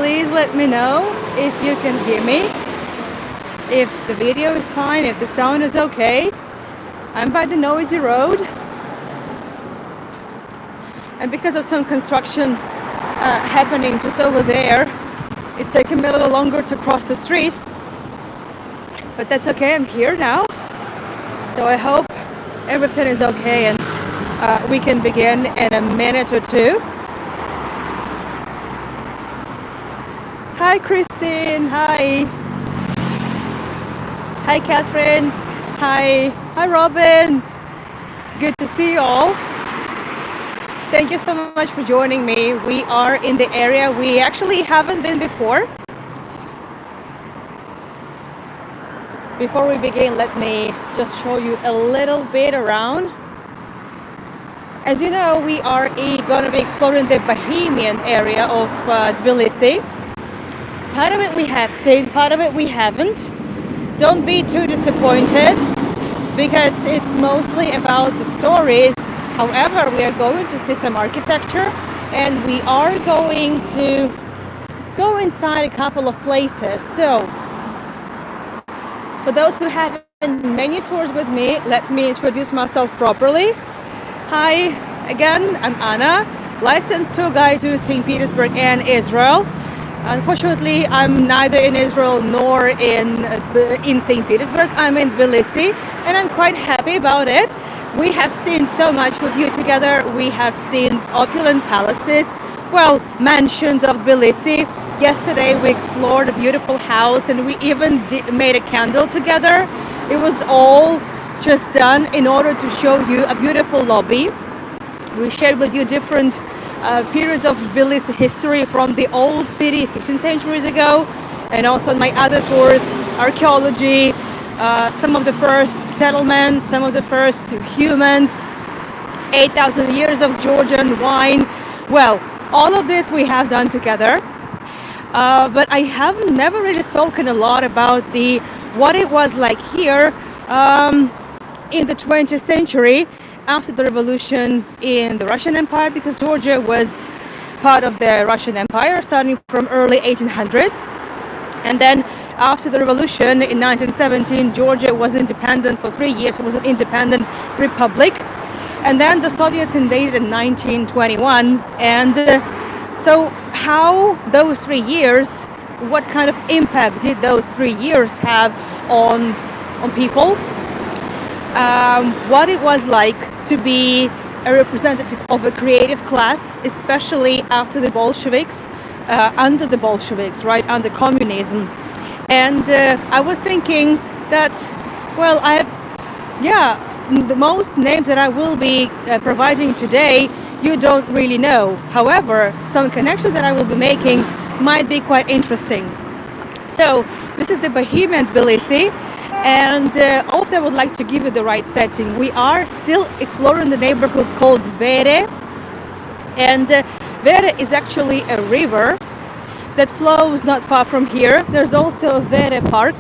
please let me know if you can hear me, if the video is fine, if the sound is okay. I'm by the noisy road, and because of some construction happening just over there, it's taking me a little longer to cross the street, but that's okay. I'm here now, so I hope everything is okay, and we can begin in a minute or two. Hi Christine, hi. Hi Catherine, hi Robin. Good to see you all. Thank you so much for joining me. We are in the area we actually haven't been before. Before we begin, let me just show you a little bit around. As you know, we are going to be exploring the Bohemian area of Tbilisi. Part of it we have seen, part of it we haven't. Don't be too disappointed, because it's mostly about the stories. However, we are going to see some architecture, and we are going to go inside a couple of places. So, for those who haven't been many tours with me, let me introduce myself properly. Hi again, I'm Anna, licensed tour guide to St. Petersburg and Israel. Unfortunately, I'm neither in Israel nor in St. Petersburg. I'm in Tbilisi, and I'm quite happy about it. We have seen so much with you together. We have seen opulent palaces, well, mansions of Tbilisi. Yesterday we explored a beautiful house, and we even made a candle together. It was all just done in order to show you a beautiful lobby. We shared with you different periods of Tbilisi history, from the old city 15 centuries ago, and also my other tours, archaeology, some of the first settlements, some of the first humans, 8,000 years of Georgian wine. Well, all of this we have done together, but I have never really spoken a lot about what it was like here in the 20th century, after the revolution in the Russian Empire, because Georgia was part of the Russian Empire starting from early 1800s. And then after the revolution in 1917, Georgia was independent for 3 years. It was an independent republic. And then the Soviets invaded in 1921. And so how those 3 years, what kind of impact did those 3 years have on people? What it was like to be a representative of a creative class, especially after the Bolsheviks, under the Bolsheviks, right, under communism. And I was thinking that, well, the most names that I will be providing today, you don't really know. However, some connections that I will be making might be quite interesting. So this is the Bohemian Tbilisi. And also I would like to give you the right setting. We are still exploring the neighborhood called Vere. And Vere is actually a river that flows not far from here. There's also a Vere Park.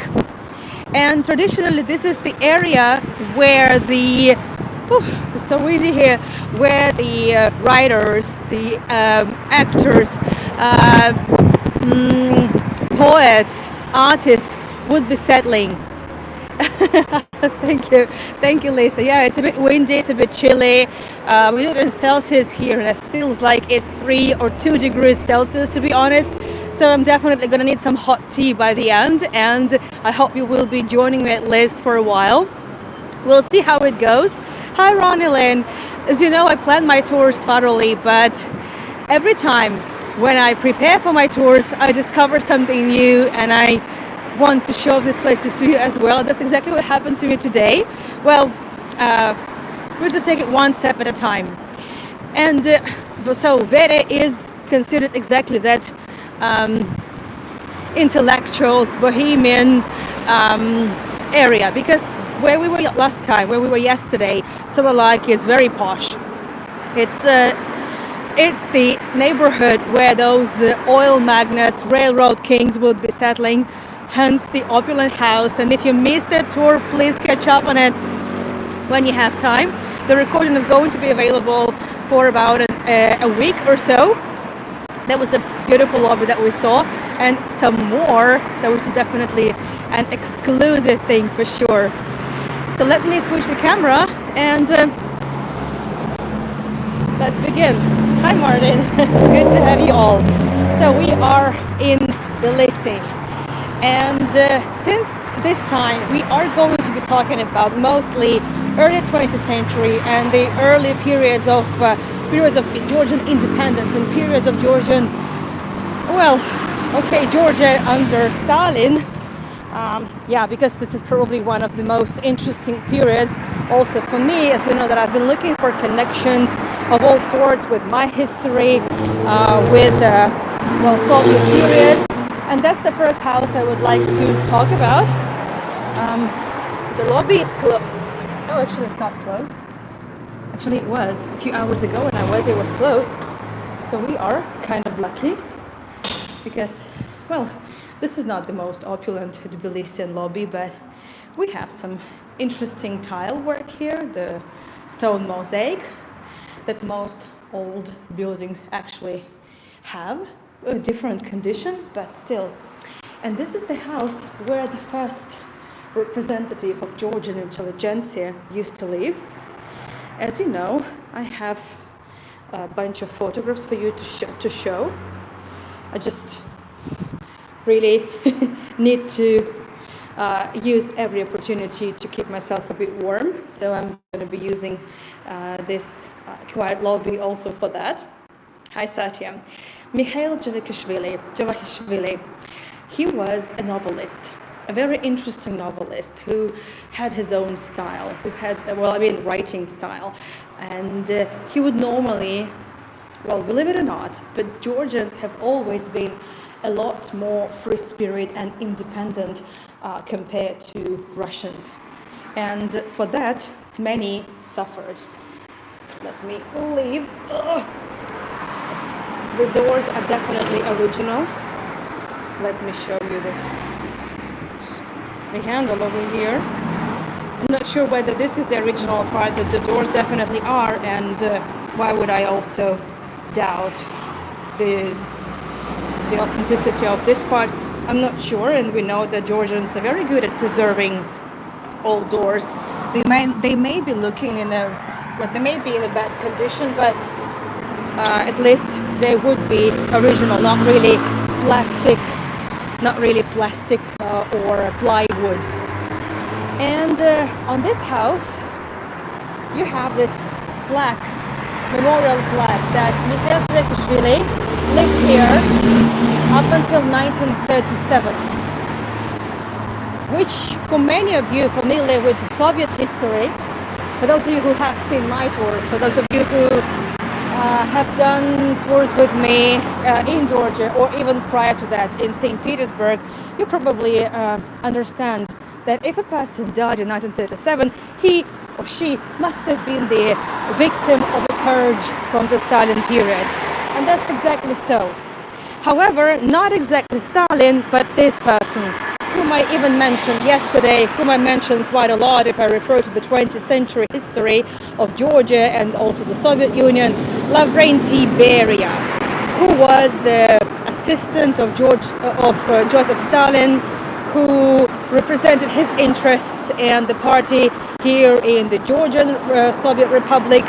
And traditionally this is the area where it's so windy here, where the writers, the actors, poets, artists would be settling. Thank you, Lisa. Yeah, it's a bit windy, it's a bit chilly. We're in Celsius here, and it feels like it's 3 or 2 degrees Celsius, to be honest. So I'm definitely gonna need some hot tea by the end, and I hope you will be joining me at least for a while. We'll see how it goes. Hi, Ronnie Lynn. As you know, I plan my tours thoroughly, but every time when I prepare for my tours, I discover something new, and I want to show these places to you as well. That's exactly what happened to me today. Well, we'll just take it one step at a time. And so Vere is considered exactly that, intellectuals, Bohemian area, because where we were last time, where we were yesterday, Solalaki is very posh. It's the neighborhood where those oil magnates, railroad kings would be settling, hence the opulent house. And if you missed that tour, please catch up on it when you have time. The recording is going to be available for about a week or so. That was a beautiful lobby that we saw, and some more, so which is definitely an exclusive thing for sure. So let me switch the camera and let's begin. Hi Martin, good to have you all. So we are in Tbilisi, and since this time we are going to be talking about mostly early 20th century and the early periods of Georgian independence and periods of Georgian, well, okay, Georgia under Stalin. Yeah, because this is probably one of the most interesting periods also for me, as you know that I've been looking for connections of all sorts with my history, with well, Soviet period, and that's the first house I would like to talk about. The lobby is closed. Oh, actually it's not closed. Actually it was a few hours ago when I was, it was closed. So we are kind of lucky because, well, this is not the most opulent Tbilisian lobby, but we have some interesting tile work here, the stone mosaic that most old buildings actually have, a different condition, but still. And this is the house where the first representative of Georgian intelligentsia used to live. As you know, I have a bunch of photographs for you to show. I just really need to use every opportunity to keep myself a bit warm. So I'm going to be using this quiet lobby also for that. Hi Satya. Mikhail Javakishvili. He was a novelist, a very interesting novelist who had his own style, who had, well, I mean, writing style. And he would normally, well, believe it or not, but Georgians have always been a lot more free spirit and independent compared to Russians. And for that, many suffered. Let me leave. The doors are definitely original. Let me show you this. The handle over here. I'm not sure whether this is the original part, but the doors definitely are, and why would I also doubt the authenticity of this part? I'm not sure, and we know that Georgians are very good at preserving old doors. They may be looking in a, well, they may be in a bad condition, but at least they would be original, not really plastic or plywood. And on this house, you have this plaque, memorial plaque that Mikhail Javakishvili lived here up until 1937, which for many of you familiar with the Soviet history, for those of you who have seen my tours, for those of you who have done tours with me in Georgia or even prior to that in St. Petersburg, you probably understand that if a person died in 1937, he or she must have been the victim of a purge from the Stalin period. And that's exactly so. However, not exactly Stalin, but this person, whom I even mentioned yesterday, whom I mentioned quite a lot if I refer to the 20th century history of Georgia and also the Soviet Union, Vere, who was the assistant of Joseph Stalin, who represented his interests and the party here in the Georgian Soviet Republic.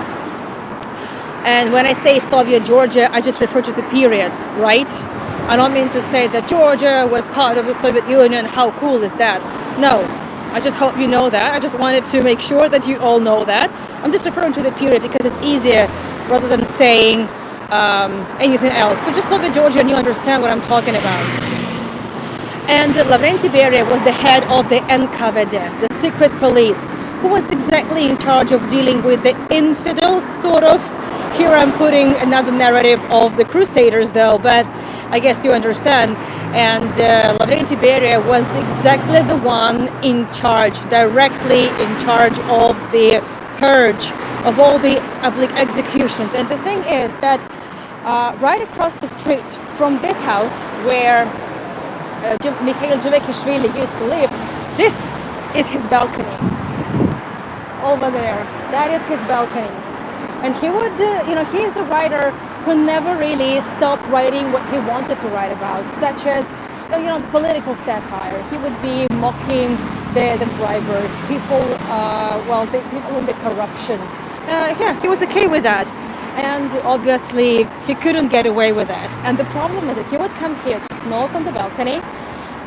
And when I say Soviet Georgia, I just refer to the period, right? I don't mean to say that Georgia was part of the Soviet Union. How cool is that? No, I just hope you know that. I just wanted to make sure that you all know that. I'm just referring to the period because it's easier rather than saying anything else. So just look at Georgia and you understand what I'm talking about. And Vere was the head of the NKVD, the secret police, who was exactly in charge of dealing with the infidels, sort of. Here I'm putting another narrative of the Crusaders, though, but I guess you understand. And Vere was exactly the one in charge, directly in charge of the purge, of all the public executions. And the thing is that right across the street from this house where Mikhail Javakishvili used to live, this is his balcony. Over there, that is his balcony. And he would, he is the writer who never really stopped writing what he wanted to write about, such as political satire. He would be mocking the drivers, people, the people in the corruption. Yeah, he was okay with that. And obviously, he couldn't get away with that. And the problem is that he would come here to smoke on the balcony,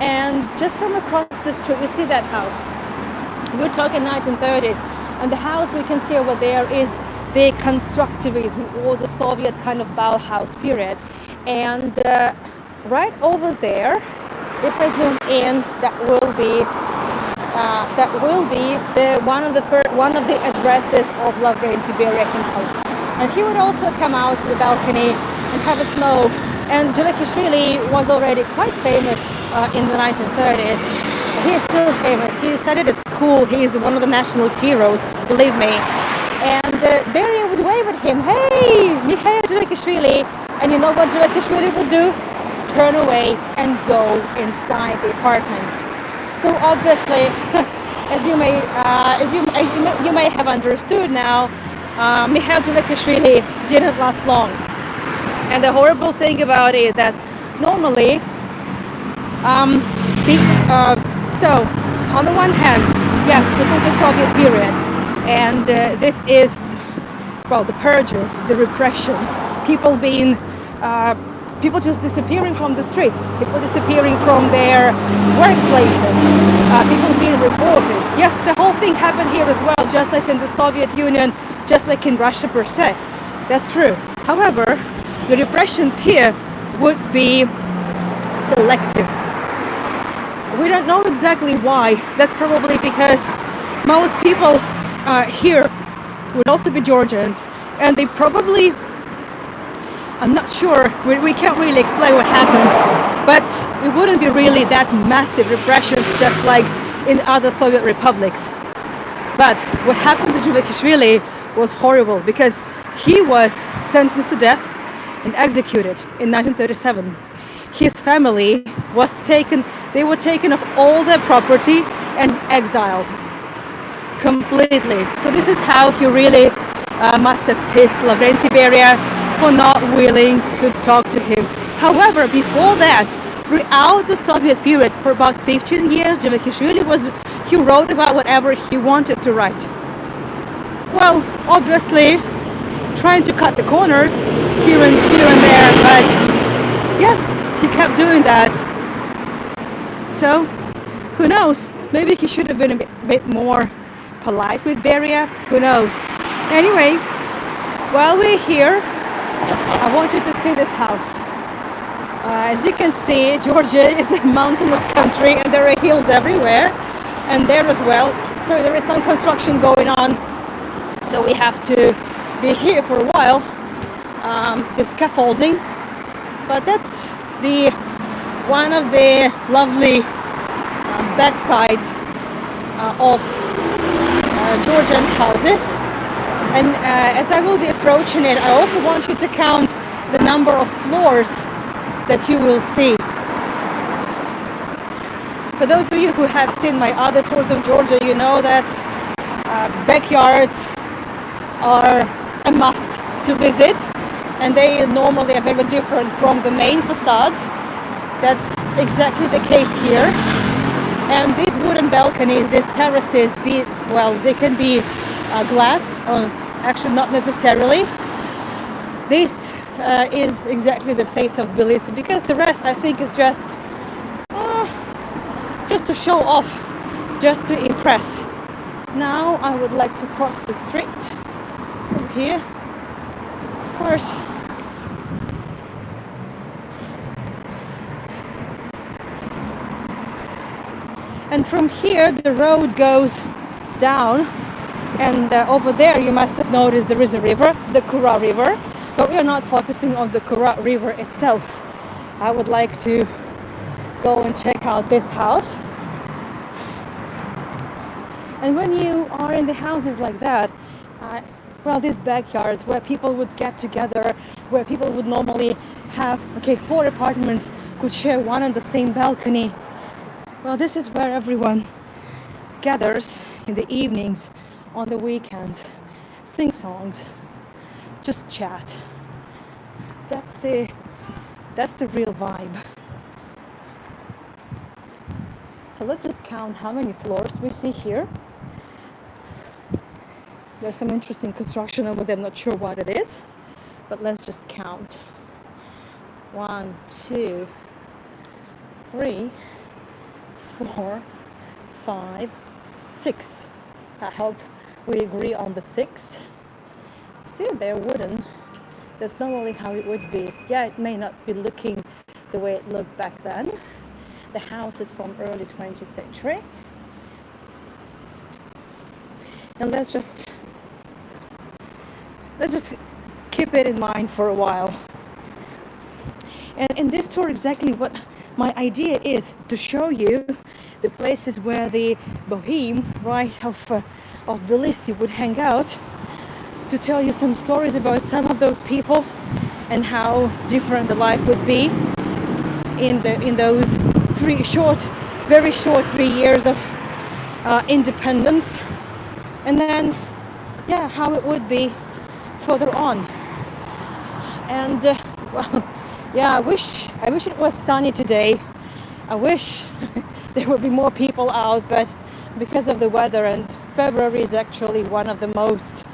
and just from across the street, you see that house. We're talking 1930s, and the house we can see over there is the constructivism or the Soviet kind of Bauhaus period. And right over there, if I zoom in, that will be one of the addresses of Lavrenti Vere himself. And he would also come out to the balcony and have a smoke. And Dжилakishvili was already quite famous in the 1930s. He is still famous. He studied at school. He is one of the national heroes, believe me. And Vere would wave at him, "Hey, Mikhail Dжилakishvili." And you know what Dжилakishvili would do? Turn away and go inside the apartment. So obviously, as you may have understood now, Mikhail Dжилakishvili didn't last long. And the horrible thing about it is that normally, so on the one hand, yes, this is the Soviet period, and this is, the purges, the repressions, people just disappearing from the streets, people disappearing from their workplaces, people being reported. Yes, the whole thing happened here as well, just like in the Soviet Union, just like in Russia per se. That's true. However, the repressions here would be selective. We don't know exactly why. That's probably because most people here would also be Georgians, and they probably, I'm not sure, we can't really explain what happened, but it wouldn't be really that massive repressions just like in other Soviet republics. But what happened to Dжилakishvili was horrible, because he was sentenced to death and executed in 1937. His family was taken, they were taken of all their property and exiled completely. So this is how he really must have pissed Lavrenti Vere for not willing to talk to him. However, before that, throughout the Soviet period, for about 15 years, he wrote about whatever he wanted to write. Well, obviously, trying to cut the corners here and there, but yes, he kept doing that. So, who knows? Maybe he should have been a bit more polite with Vere. Who knows? Anyway, while we're here, I want you to see this house. As you can see, Georgia is a mountainous country, and there are hills everywhere, and there as well. So there is some construction going on. So we have to be here for a while. The scaffolding, but that's one of the lovely backsides of Georgian houses. And as I will be approaching it, I also want you to count the number of floors that you will see. For those of you who have seen my other tours of Georgia, you know that backyards are a must to visit, and they normally are very different from the main facades. That's exactly the case here. And these wooden balconies, these terraces, they can be glassed, or actually not necessarily. This is exactly the face of Tbilisi, because the rest, I think, is just to show off, just to impress. Now I would like to cross the street from here, of course. And from here the road goes down, and over there you must have noticed there is a river, the Kura River, but we are not focusing on the Kura River itself. I would like to go and check out this house. And when you are in the houses like that, these backyards where people would get together, where people would normally have, 4 apartments could share one and the same balcony. Well, this is where everyone gathers in the evenings, on the weekends, sing songs, just chat. that's the real vibe. So let's just count how many floors we see here. There's some interesting construction over there. I'm not sure what it is, but let's just count. 1, 2, 3, 4, 5, 6. I hope we agree on the 6. See, they're wooden. That's normally how it would be. Yeah, it may not be looking the way it looked back then. The house is from early 20th century. And let's just keep it in mind for a while. And in this tour, exactly what my idea is to show you the places where the Boheme, right, of Tbilisi would hang out, to tell you some stories about some of those people and how different the life would be in those very short 3 years of independence, and then yeah, how it would be further on. And well, yeah, I wish it was sunny today. I wish there would be more people out, but because of the weather, and February is actually one of the most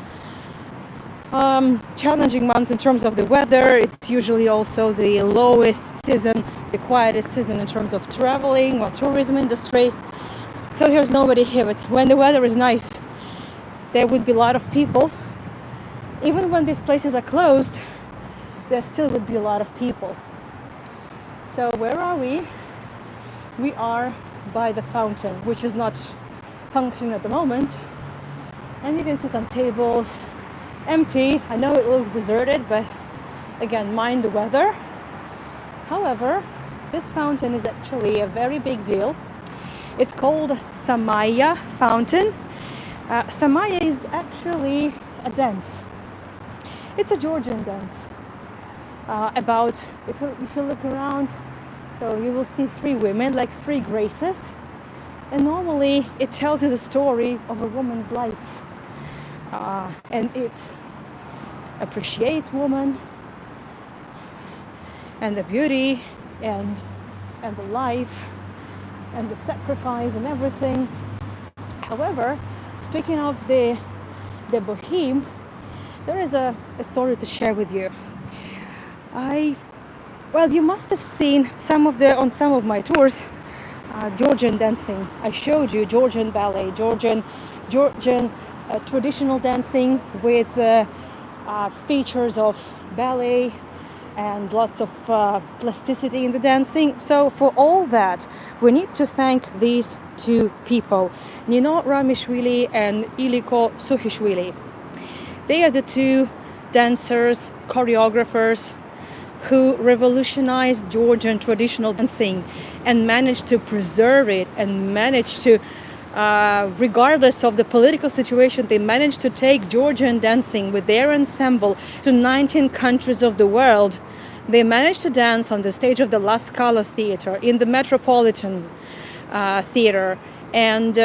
challenging months in terms of the weather. It's usually also the lowest season, the quietest season in terms of traveling or tourism industry. So there's nobody here, but when the weather is nice, there would be a lot of people. Even when these places are closed, there still would be a lot of people. So where are we? We are by the fountain, which is not functioning at the moment. And you can see some tables empty. I know it looks deserted, but again, mind the weather. However, this fountain is actually a very big deal. It's called Samaya Fountain. Samaya is actually a dance. It's a Georgian dance. If you look around, so you will see 3 women, like 3 graces, and normally it tells you the story of a woman's life, and it appreciates woman and the beauty and the life and the sacrifice and everything. However, speaking of the Boheme, there is a story to share with you. Well, you must have seen on some of my tours, Georgian dancing. I showed you Georgian ballet, Georgian traditional dancing with features of ballet and lots of plasticity in the dancing. So for all that, we need to thank these 2 people, Nino Ramishvili and Iliko Suhishvili. They are the 2 dancers, choreographers who revolutionized Georgian traditional dancing and managed to preserve it, and managed to, regardless of the political situation, they managed to take Georgian dancing with their ensemble to 19 countries of the world. They managed to dance on the stage of the La Scala Theater, in the Metropolitan Theater. And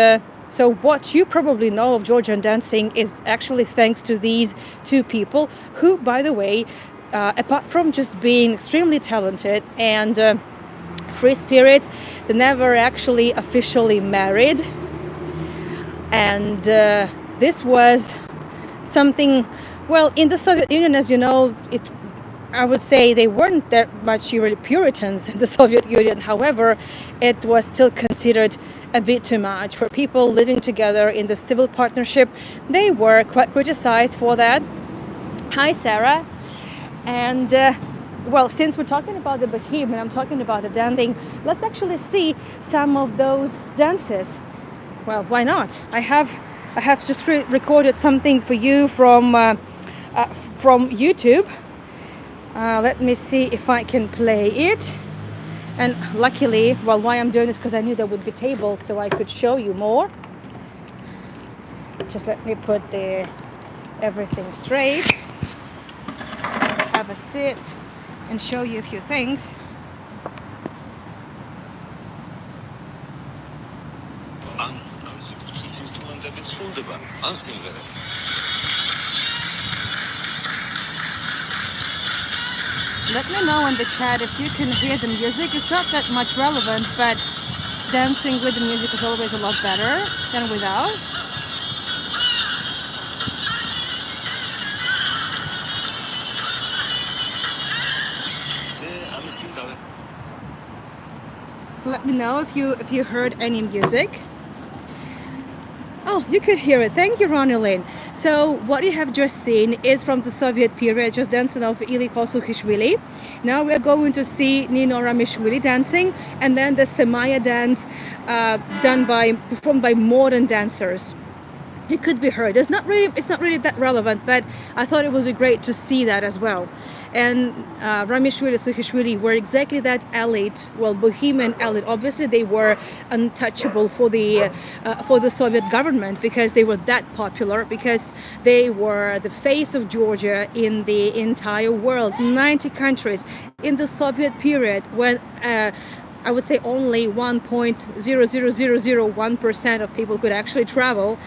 so what you probably know of Georgian dancing is actually thanks to these 2 people who, by the way, apart from just being extremely talented and free spirits, they never actually officially married. And this was something, well, in the Soviet Union, as you know, I would say they weren't that much really Puritans in the Soviet Union. However, it was still considered a bit too much for people living together in the civil partnership. They were quite criticized for that. Hi, Sarah. And well, since we're talking about the Boheme and I'm talking about the dancing, let's actually see some of those dances. Well, why not? I have just recorded something for you from YouTube. Let me see if I can play it. And luckily, well, why I'm doing this, because I knew there would be tables so I could show you more. Just let me put everything straight, have a sit and show you a few things. Vere. 1, Let me know in the chat if you can hear the music. It's not that much relevant, but dancing with the music is always a lot better than without. So let me know if you heard any music. Oh, you could hear it. Thank you, Ronilyn. So what you have just seen is from the Soviet period, just dancing of Iliko Sukhishvili. Now we are going to see Nino Ramishvili dancing, and then the Semaya dance performed by modern dancers. It could be heard. It's not really that relevant, but I thought it would be great to see that as well. And Ramishvili, Sukhishvili were exactly that elite, well, Bohemian elite. Obviously, they were untouchable for the Soviet government because they were that popular, because they were the face of Georgia in the entire world, 90 countries in the Soviet period when. I would say only 1.00001% of people could actually travel.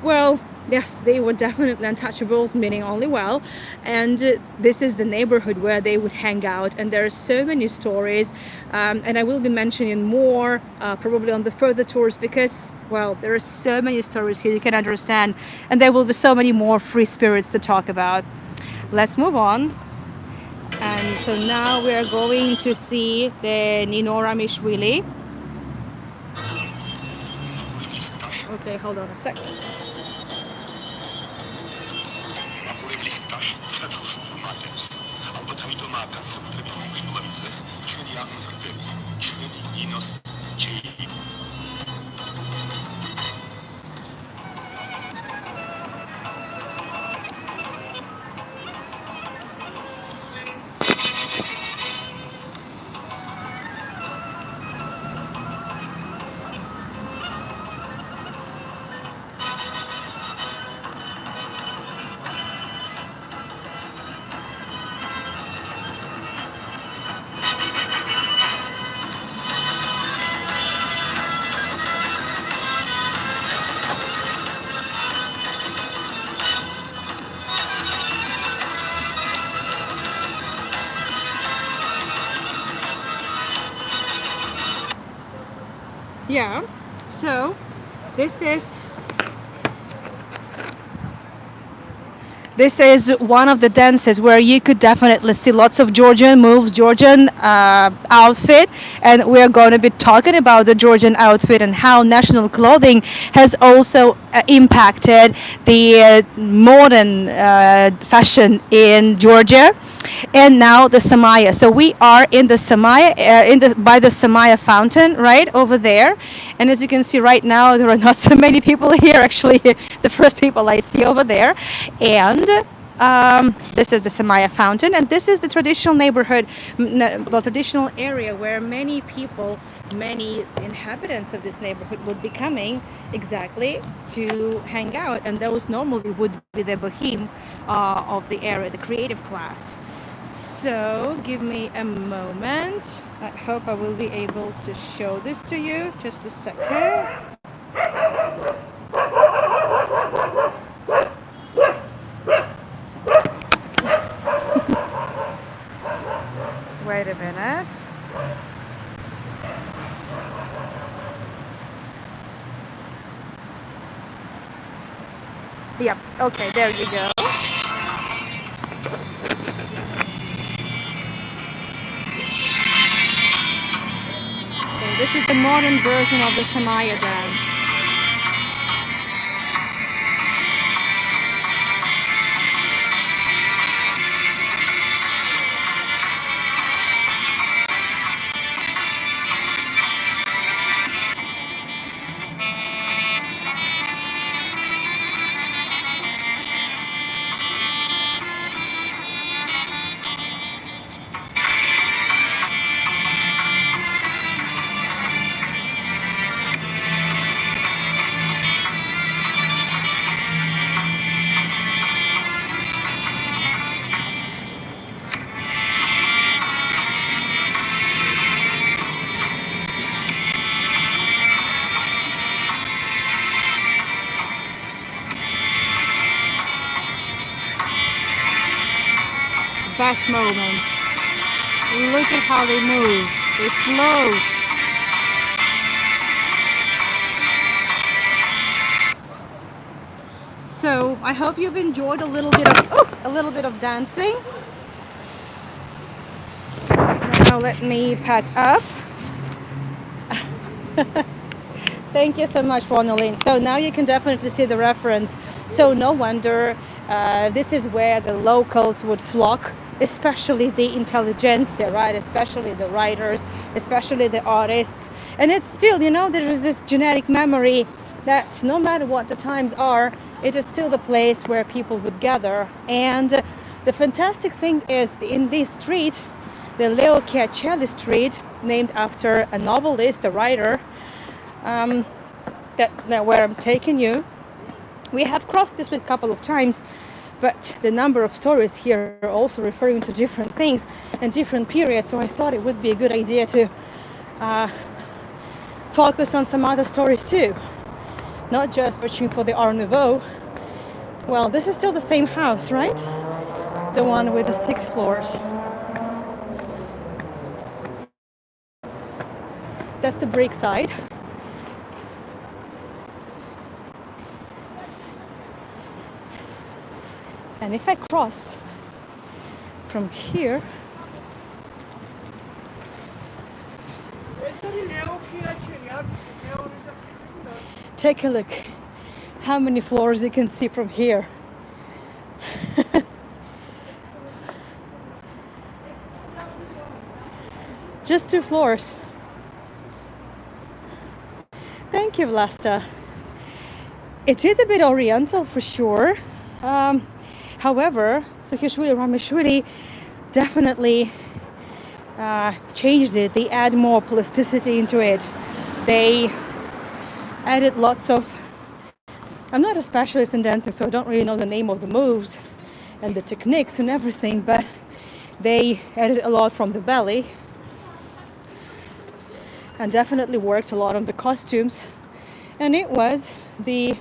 Well, yes, they were definitely untouchables, meaning only well. And this is the neighborhood where they would hang out. And there are so many stories. And I will be mentioning more probably on the further tours because, well, there are so many stories here you can understand. And there will be so many more free spirits to talk about. Let's move on. And so now we are going to see the Nino Ramishvili. Okay, hold on a second. Yeah, so this is one of the dances where you could definitely see lots of Georgian moves, Georgian outfit, and we are going to be talking about the Georgian outfit and how national clothing has also impacted the modern fashion in Georgia. And now the Samaya. So we are in the Samaya, by the Samaya fountain, right over there. And as you can see right now, there are not so many people here. Actually, the first people I see over there, and this is the Samaya fountain, and this is the traditional neighborhood, well, traditional area where many people, many inhabitants of this neighborhood would be coming exactly to hang out, and those normally would be the boheme of the area, the creative class. So give me a moment. I hope I will be able to show this to you. Just a second. Wait a minute. Yep. Okay, there you go. So this is the modern version of the Samaya dance. Best moment. Look at how they move. They float. So I hope you've enjoyed a little bit of dancing. Now let me pack up. Thank you so much, Ronaldine. So now you can definitely see the reference. So no wonder this is where the locals would flock, especially the intelligentsia, right? Especially the writers, especially the artists. And it's still, you know, there is this genetic memory that no matter what the times are, it is still the place where people would gather. And the fantastic thing is in this street, the Leo Chiacelli Street, named after a novelist, a writer, where I'm taking you. We have crossed this street a couple of times, but the number of stories here are also referring to different things and different periods, so I thought it would be a good idea to focus on some other stories too, not just searching for the Art Nouveau. Well, this is still the same house, right? The one with the 6 floors. That's the brick side. And if I cross from here, take a look how many floors you can see from here. Just 2 floors. Thank you, Vlasta. It is a bit oriental for sure. However, Saakashvili Rameshvili definitely changed it. They add more plasticity into it. They added lots of... I'm not a specialist in dancing, so I don't really know the name of the moves and the techniques and everything, but they added a lot from the belly and definitely worked a lot on the costumes. And it was the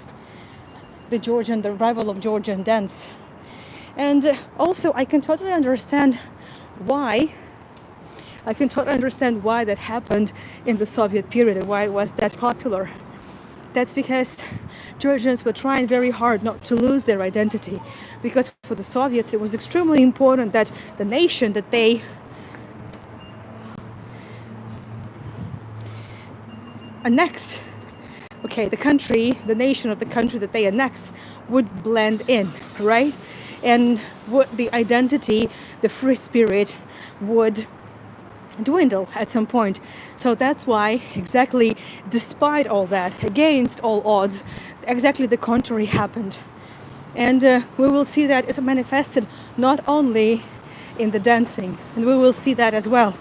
revival of Georgian dance. And also I can totally understand why that happened in the Soviet period and why it was that popular. That's because Georgians were trying very hard not to lose their identity, because for the Soviets it was extremely important that the nation that they annexed, the nation of the country that they annex would blend in, right? And what the identity, the free spirit would dwindle at some point. So that's why, exactly despite all that, against all odds, exactly the contrary happened. And we will see that it's manifested not only in the dancing, and we will see that as well.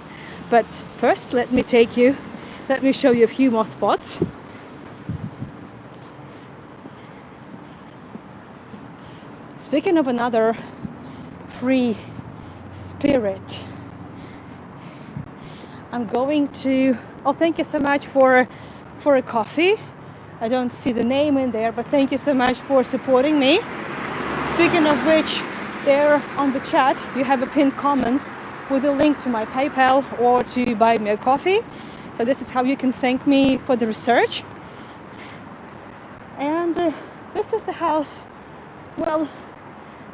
But first, let me show you a few more spots. Speaking of another free spirit, I'm going to... Oh, thank you so much for a coffee. I don't see the name in there, but thank you so much for supporting me. Speaking of which, there on the chat, you have a pinned comment with a link to my PayPal or to buy me a coffee. So this is how you can thank me for the research. And this is the house. Well,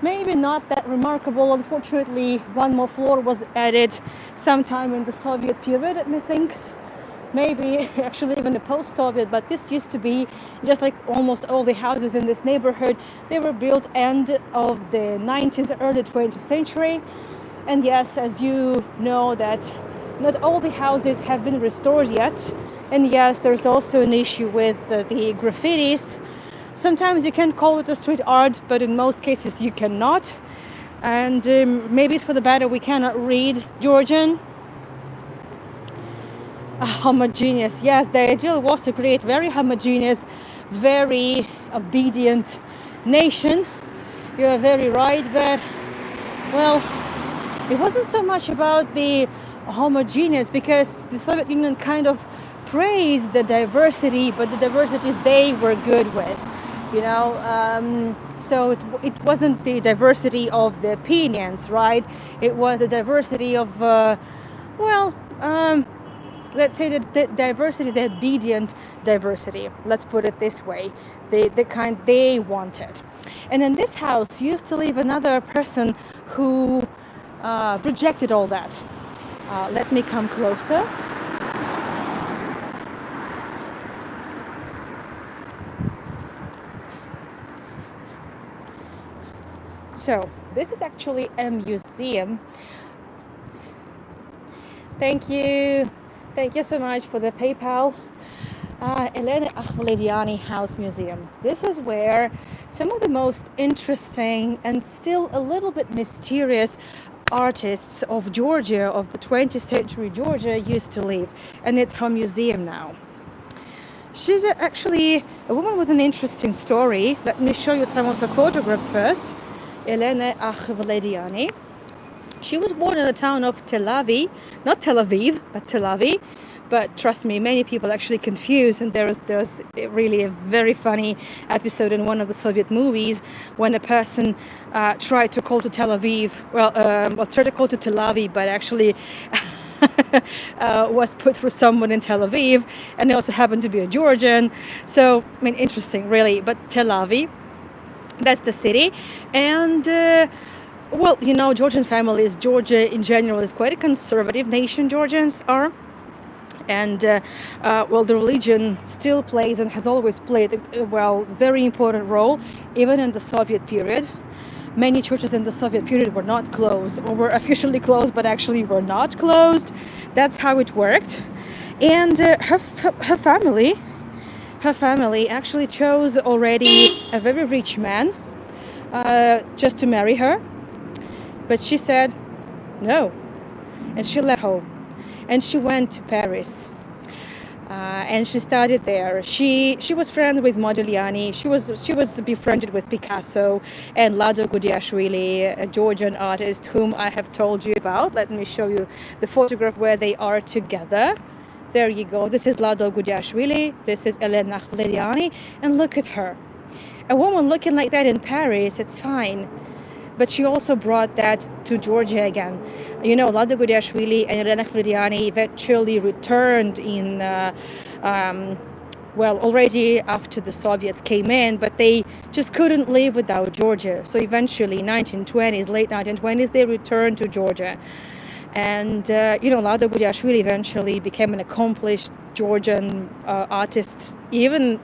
maybe not that remarkable. Unfortunately, one more floor was added sometime in the Soviet period, let me think. Maybe actually even the post-Soviet, but this used to be just like almost all the houses in this neighborhood. They were built end of the 19th, early 20th century. And yes, as you know, that not all the houses have been restored yet. And yes, there's also an issue with the graffitis. Sometimes you can call it a street art, but in most cases you cannot. And maybe for the better, we cannot read Georgian. Homogeneous. Yes, the ideal was to create very homogeneous, very obedient nation. You are very right, but well, it wasn't so much about the homogeneous, because the Soviet Union kind of praised the diversity, but the diversity they were good with, you know. So it wasn't the diversity of the opinions, right? It was the diversity of Well, let's say the diversity, the obedient diversity, let's put it this way, the kind they wanted. And in this house used to live another person who rejected all that. Let me come closer. So this is actually a museum. Thank you. Thank you so much for the PayPal. Elena Ahmediani House Museum. This is where some of the most interesting and still a little bit mysterious artists of Georgia, of the 20th century Georgia, used to live. And it's her museum now. She's actually a woman with an interesting story. Let me show you some of her photographs first. Elena Ahmediani. She was born in the town of Tel Aviv, not Tel Aviv, but Tel Aviv. But trust me, many people actually confuse, and there's really a very funny episode in one of the Soviet movies when a person tried to call to Tel Aviv, tried to call to Tel Aviv, but actually was put through someone in Tel Aviv, and they also happened to be a Georgian. So, I mean, interesting, really. But Tel Aviv, that's the city, and well, you know, Georgian families, Georgia in general is quite a conservative nation, Georgians are. And well, the religion still plays and has always played a very important role, even in the Soviet period. Many churches in the Soviet period were not closed, or were officially closed, but actually were not closed. That's how it worked. And her family actually chose already a very rich man just to marry her. But she said no, and she left home, and she went to Paris, and she studied there. She was friends with Modigliani. She was befriended with Picasso and Lado Gudiashvili, a Georgian artist whom I have told you about. Let me show you the photograph where they are together. There you go. This is Lado Gudiashvili. This is Elena Ahmediani, and look at her. A woman looking like that in Paris, it's fine. But she also brought that to Georgia again. You know, Lada Gudiashvili and Elena Ahmediani eventually returned in, already after the Soviets came in, but they just couldn't live without Georgia. So eventually, late 1920s, they returned to Georgia. And, Lada Gudiashvili eventually became an accomplished Georgian artist, even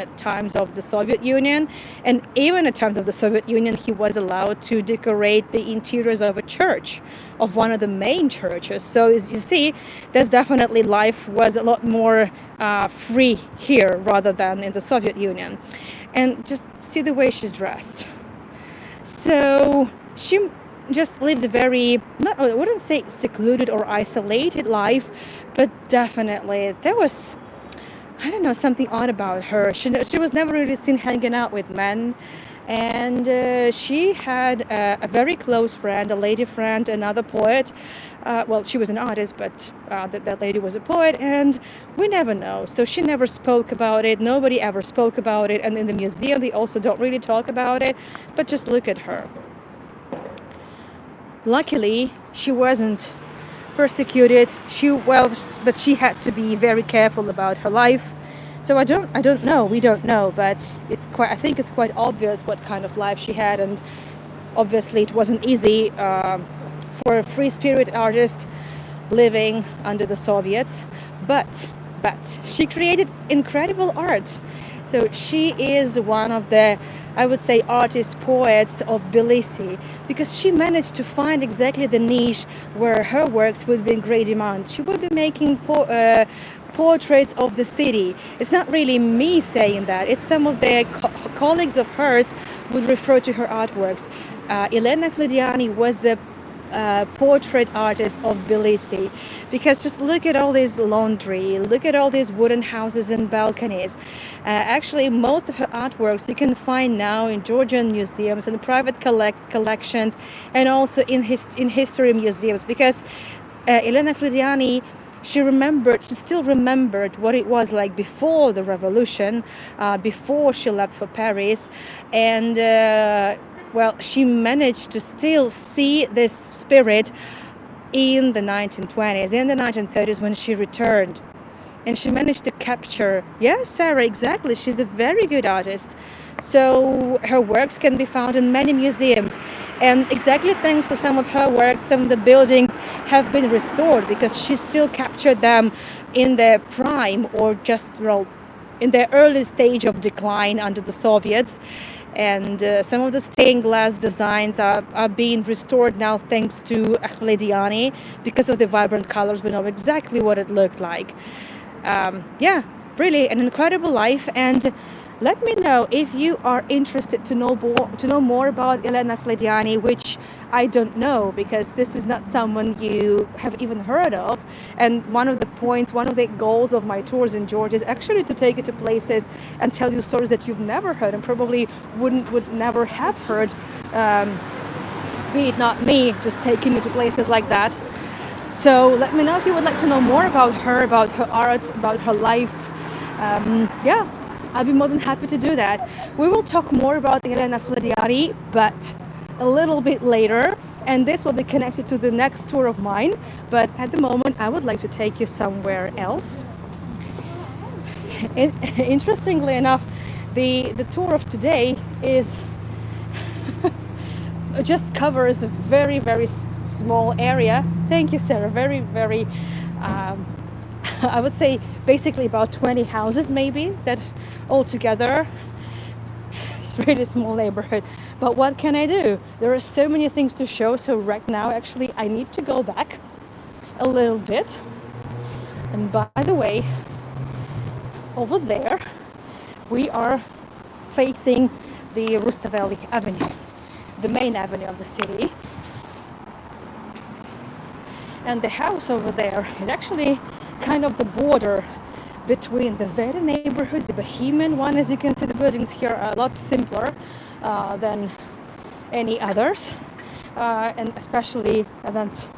at times of the Soviet Union. And even at times of the Soviet Union, he was allowed to decorate the interiors of a church, of one of the main churches. So as you see, that's definitely life was a lot more free here rather than in the Soviet Union. And just see the way she's dressed. So she just lived a very, I wouldn't say secluded or isolated life, but definitely there was, I don't know, something odd about her. She was never really seen hanging out with men. And she had a very close friend, a lady friend, another poet. She was an artist, but that lady was a poet, and we never know. So she never spoke about it. Nobody ever spoke about it. And in the museum, they also don't really talk about it. But just look at her. Luckily, she wasn't persecuted. But she had to be very careful about her life. So I don't know. We don't know, but I think it's quite obvious what kind of life she had, and obviously it wasn't easy for a free-spirited artist living under the Soviets. But she created incredible art. So she is one of the, I would say, artist poets of Tbilisi, because she managed to find exactly the niche where her works would be in great demand. She would be making portraits of the city. It's not really me saying that. It's some of the colleagues of hers would refer to her artworks. Elena Ahmediani was a portrait artist of Tbilisi, because just look at all this laundry, look at all these wooden houses and balconies. Actually, most of her artworks you can find now in Georgian museums and private collections, and also in history museums, because Elena Ahmediani, she still remembered what it was like before the revolution, before she left for Paris, and she managed to still see this spirit in the 1920s, in the 1930s, when she returned. And she managed to capture, yes, Sarah, exactly. She's a very good artist. So her works can be found in many museums. And exactly thanks to some of her works, some of the buildings have been restored because she still captured them in their prime, or just, well, in their early stage of decline under the Soviets. And some of the stained glass designs are being restored now thanks to Ahmediani. Because of the vibrant colors, we know exactly what it looked like. Yeah, really an incredible life. And let me know if you are interested to know more about Elena Ahmediani, which I don't know, because this is not someone you have even heard of. And one of the goals of my tours in Georgia is actually to take you to places and tell you stories that you've never heard and probably would never have heard, be it not me just taking you to places like that. So let me know if you would like to know more about her art, about her life. Yeah, I'll be more than happy to do that. We will talk more about Elena Ahmediani, but a little bit later, and this will be connected to the next tour of mine. But at the moment, I would like to take you somewhere else. Interestingly enough, the tour of today is just covers a very, very small area. Thank you, Sarah. Very, very, I would say basically about 20 houses maybe, that all together. It's a really small neighborhood. But what can I do? There are so many things to show. So right now, actually, I need to go back a little bit. And by the way, over there, we are facing the Rustaveli Avenue, the main avenue of the city. And the house over there is actually kind of the border between the Vere neighborhood, the Bohemian one. As you can see, the buildings here are a lot simpler than any others, and especially that's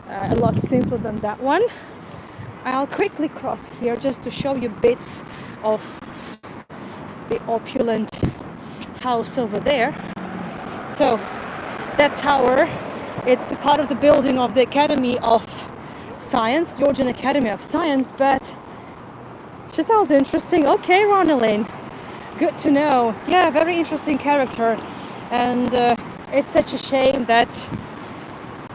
a lot simpler than that one. I'll quickly cross here just to show you bits of the opulent house over there. So that tower, it's the part of the building of the Academy of Science, Georgian Academy of Science. But she sounds interesting. Okay, Ronaldin, good to know. Yeah, very interesting character. And it's such a shame that,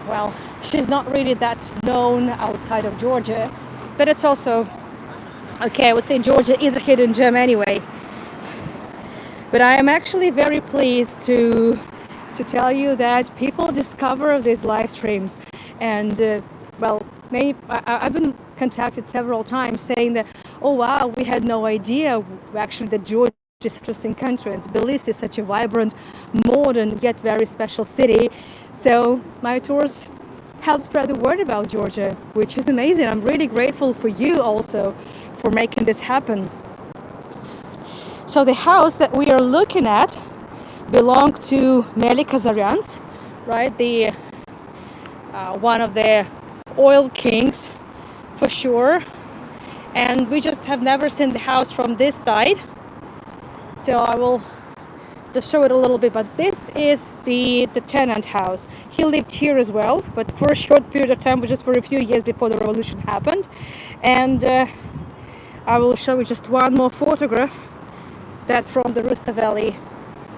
well, she's not really that known outside of Georgia. But it's also, okay, I would say Georgia is a hidden gem anyway. But I am actually very pleased to tell you that people discover these live streams, and well, I've been contacted several times saying that, oh wow, we had no idea actually that Georgia is such an interesting country, and Tbilisi is such a vibrant, modern yet very special city. So my tours help spread the word about Georgia, which is amazing. I'm really grateful for you also for making this happen. So the house that we are looking at belonged to Melik Kazaryan's, right? The one of the oil kings for sure. And we just have never seen the house from this side. So I will just show it a little bit. But this is the tenant house. He lived here as well, but for a short period of time, just for a few years before the revolution happened. And I will show you just one more photograph. That's from the Rustaveli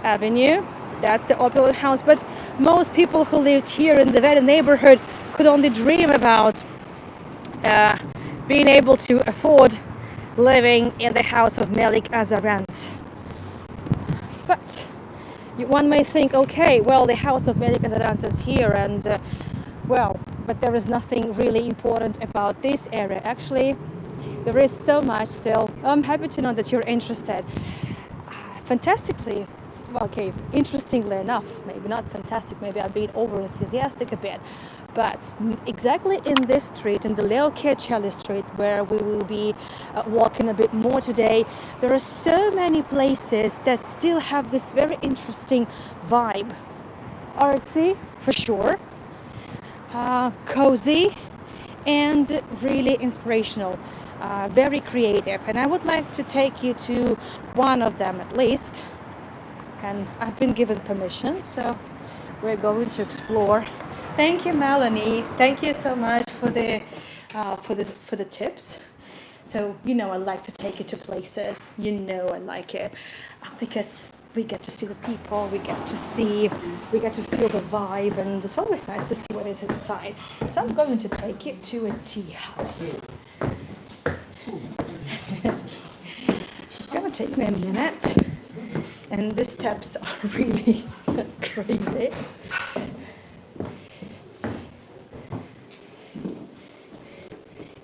Avenue. That's the opulent house. But most people who lived here in the Vere neighborhood could only dream about being able to afford living in the house of Melik Azaryan's. But one may think, okay, well, the house of Melik Azaryan's is here, and well, but there is nothing really important about this area. Actually, there is so much still. I'm happy to know that you're interested. Fantastically, okay, interestingly enough, maybe not fantastic, maybe I'm being over enthusiastic a bit, but exactly in this street, in the Leo Chiacelli street, where we will be walking a bit more today, there are so many places that still have this very interesting vibe. Artsy, for sure, cozy, and really inspirational. Very creative, and I would like to take you to one of them at least, and I've been given permission, so we're going to explore Thank you, Melanie. Thank you so much for the tips. So you know I like to take it to places. You know I like it because we get to see the people, we get to feel the vibe, and it's always nice to see what is inside. So I'm going to take you to a tea house. It's gonna take me a minute, and the steps are really crazy.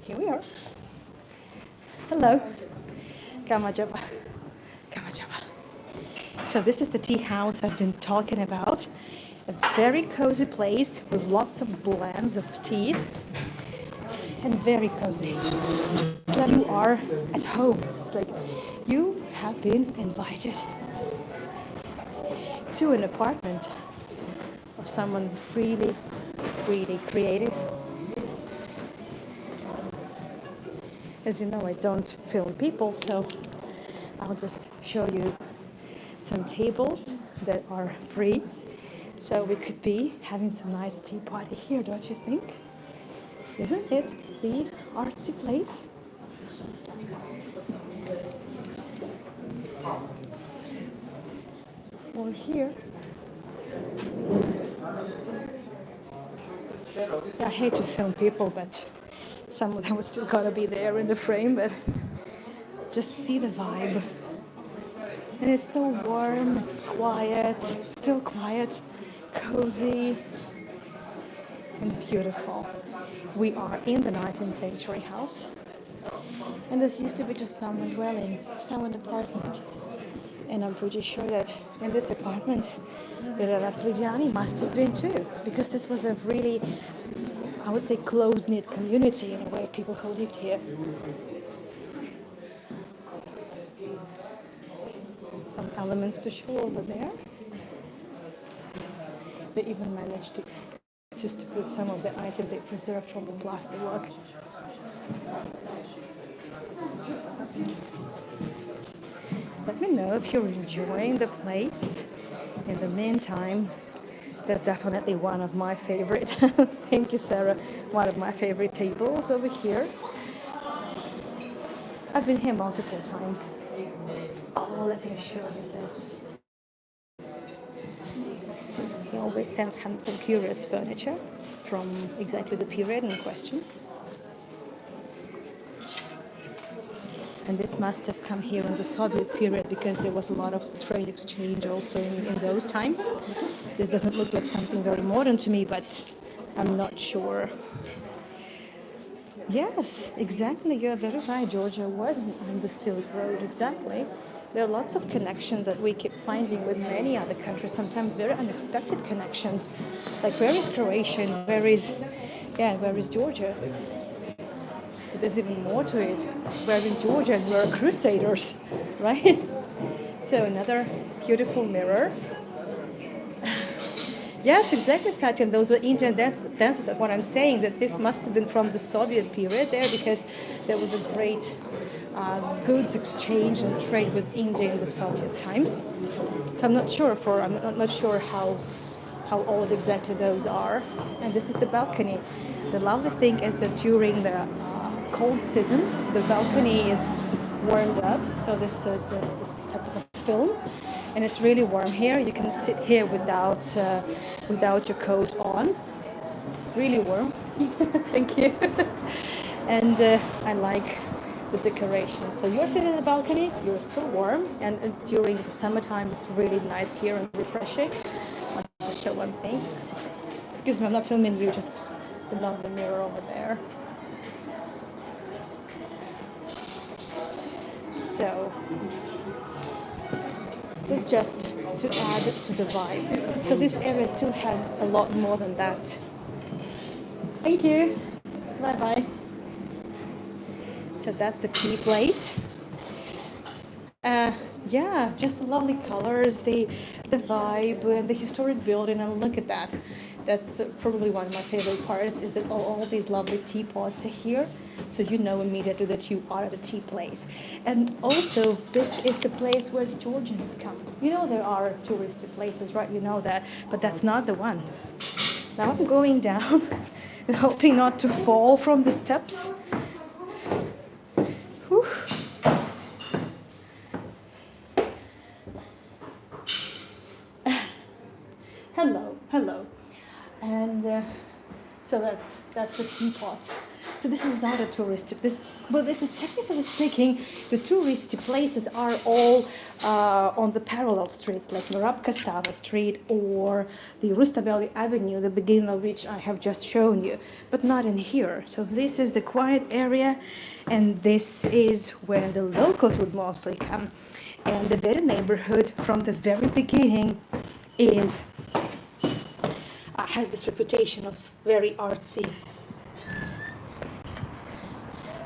Here we are. Hello. Kamajaba. Kamajaba. So this is the tea house I've been talking about. A very cozy place with lots of blends of teas and very cozy. Like you are at home. It's like you have been invited to an apartment of someone really, really creative. As you know, I don't film people, so I'll just show you some tables that are free. So we could be having some nice tea party here, don't you think? Isn't it the artsy place? Or here. I hate to film people, but some of them would still gotta be there in the frame, but just see the vibe. And it's so warm, it's quiet, still quiet, cozy, and beautiful. We are in the 19th century house, and this used to be just someone dwelling, someone apartment. And I'm pretty sure that in this apartment, Vere Pligiani must have been too, because this was a really, I would say, close-knit community in a way, people who lived here. Some elements to show over there. They even managed to just to put some of the items they preserved from the plastic work. Let me know if you're enjoying the place. In the meantime, that's definitely one of my favorite. Thank you, Sarah. One of my favorite tables over here. I've been here multiple times. Oh, let me show you this. He always sent some curious furniture from exactly the period in question. And this must have come here in the Soviet period because there was a lot of trade exchange also in those times. This doesn't look like something very modern to me, but I'm not sure. Yes, exactly. You're very right. Georgia was on the Silk Road, exactly. There are lots of connections that we keep finding with many other countries, sometimes very unexpected connections. Like where is Croatia and where is Georgia? But there's even more to it. Where is Georgia and where are Crusaders, right? So another beautiful mirror. Yes, exactly, Satyan. Those were Indian dances. That's what I'm saying, that this must have been from the Soviet period there because there was a great goods exchange and trade with India in the Soviet times. So I'm not sure how old exactly those are. And this is the balcony. The lovely thing is that during the cold season, the balcony is warmed up. So this is this type of a film. And it's really warm here. You can sit here without your coat on. Really warm. Thank you. And I like the decoration. So you're sitting in the balcony. You're still warm, and during the summertime, it's really nice here and refreshing. I'll just show one thing. Excuse me, I'm not filming you. Just the lovely mirror over there. So. It's just to add to the vibe. So this area still has a lot more than that. Thank you. Bye bye. So that's the tea place. Yeah, just the lovely colors, the vibe, and the historic building, and look at that. That's probably one of my favorite parts, is that all these lovely teapots are here. So you know immediately that you are at a tea place. And also, this is the place where the Georgians come. You know there are touristy places, right? You know that, but that's not the one. Now I'm going down and hoping not to fall from the steps. Whew. Hello, hello. And so that's the teapots. So this is not a touristic. This is technically speaking, the touristy places are all on the parallel streets, like Merab Street or the Rustaveli Avenue, the beginning of which I have just shown you, but not in here. So this is the quiet area, and this is where the locals would mostly come. And the Vere neighborhood from the very beginning is has this reputation of very artsy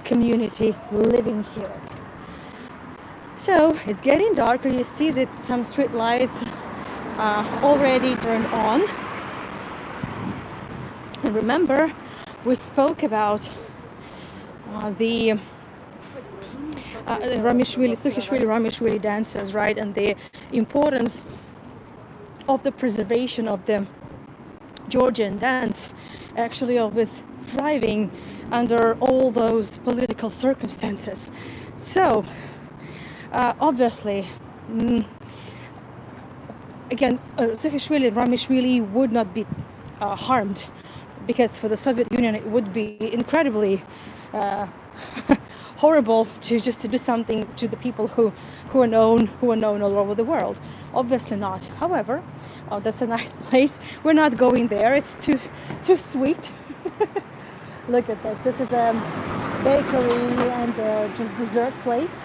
community living here. So it's getting darker. You see that some street lights are already turned on. And remember, we spoke about the Ramishvili dancers, right? And the importance of the preservation of the Georgian dance, actually of its thriving under all those political circumstances. So obviously, again, Saakashvili and Ramishvili would not be harmed, because for the Soviet Union it would be incredibly horrible to do something to the people who are known all over the world. Obviously not. However, oh, that's a nice place. We're not going there. It's too sweet. Look at this. This is a bakery and just dessert place.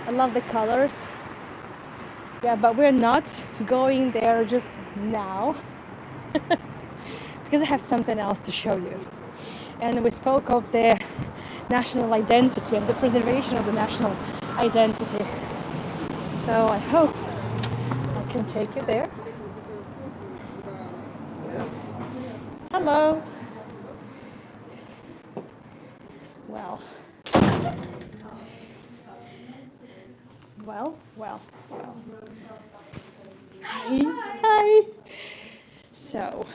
I love the colors. Yeah, but we're not going there just now because I have something else to show you. And we spoke of the national identity and the preservation of the national identity. So I hope I can take you there. Hello. Well. Hi. So,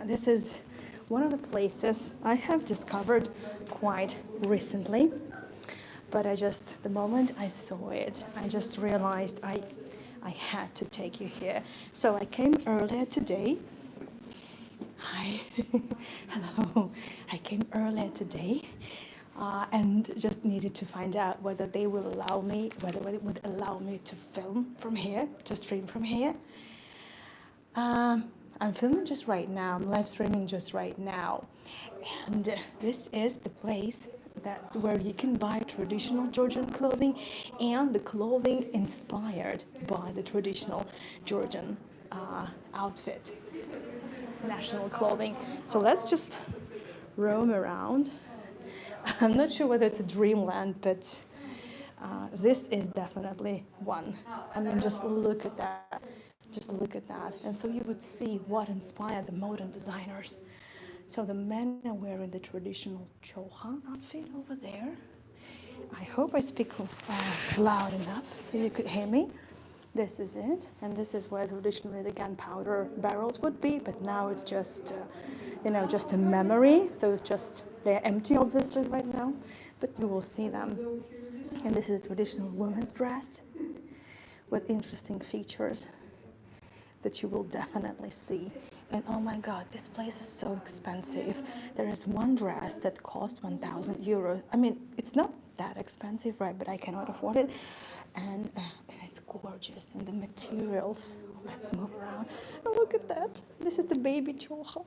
this is one of the places I have discovered quite recently, but the moment I saw it, I just realized I had to take you here. So I came earlier today. Hi. Hello. I came earlier today and just needed to find out whether they would allow me to film from here, to stream from here. I'm filming just right now. I'm live streaming just right now. And this is the place where you can buy traditional Georgian clothing and the clothing inspired by the traditional Georgian outfit, national clothing. So let's just roam around. I'm not sure whether it's a dreamland, but this is definitely one. I mean, just look at that. Just look at that. And so you would see what inspired the modern designers. So the men are wearing the traditional choha outfit over there. I hope I speak loud enough so you could hear me. This is it. And this is where traditionally the gunpowder barrels would be, but now it's just, just a memory. So they're empty obviously right now, but you will see them. And this is a traditional woman's dress with interesting features that you will definitely see. And oh my God, this place is so expensive. There is one dress that costs 1,000 euros. I mean, it's not that expensive, right? But I cannot afford it. And it's gorgeous. And the materials, let's move around. Oh, look at that. This is the baby choha.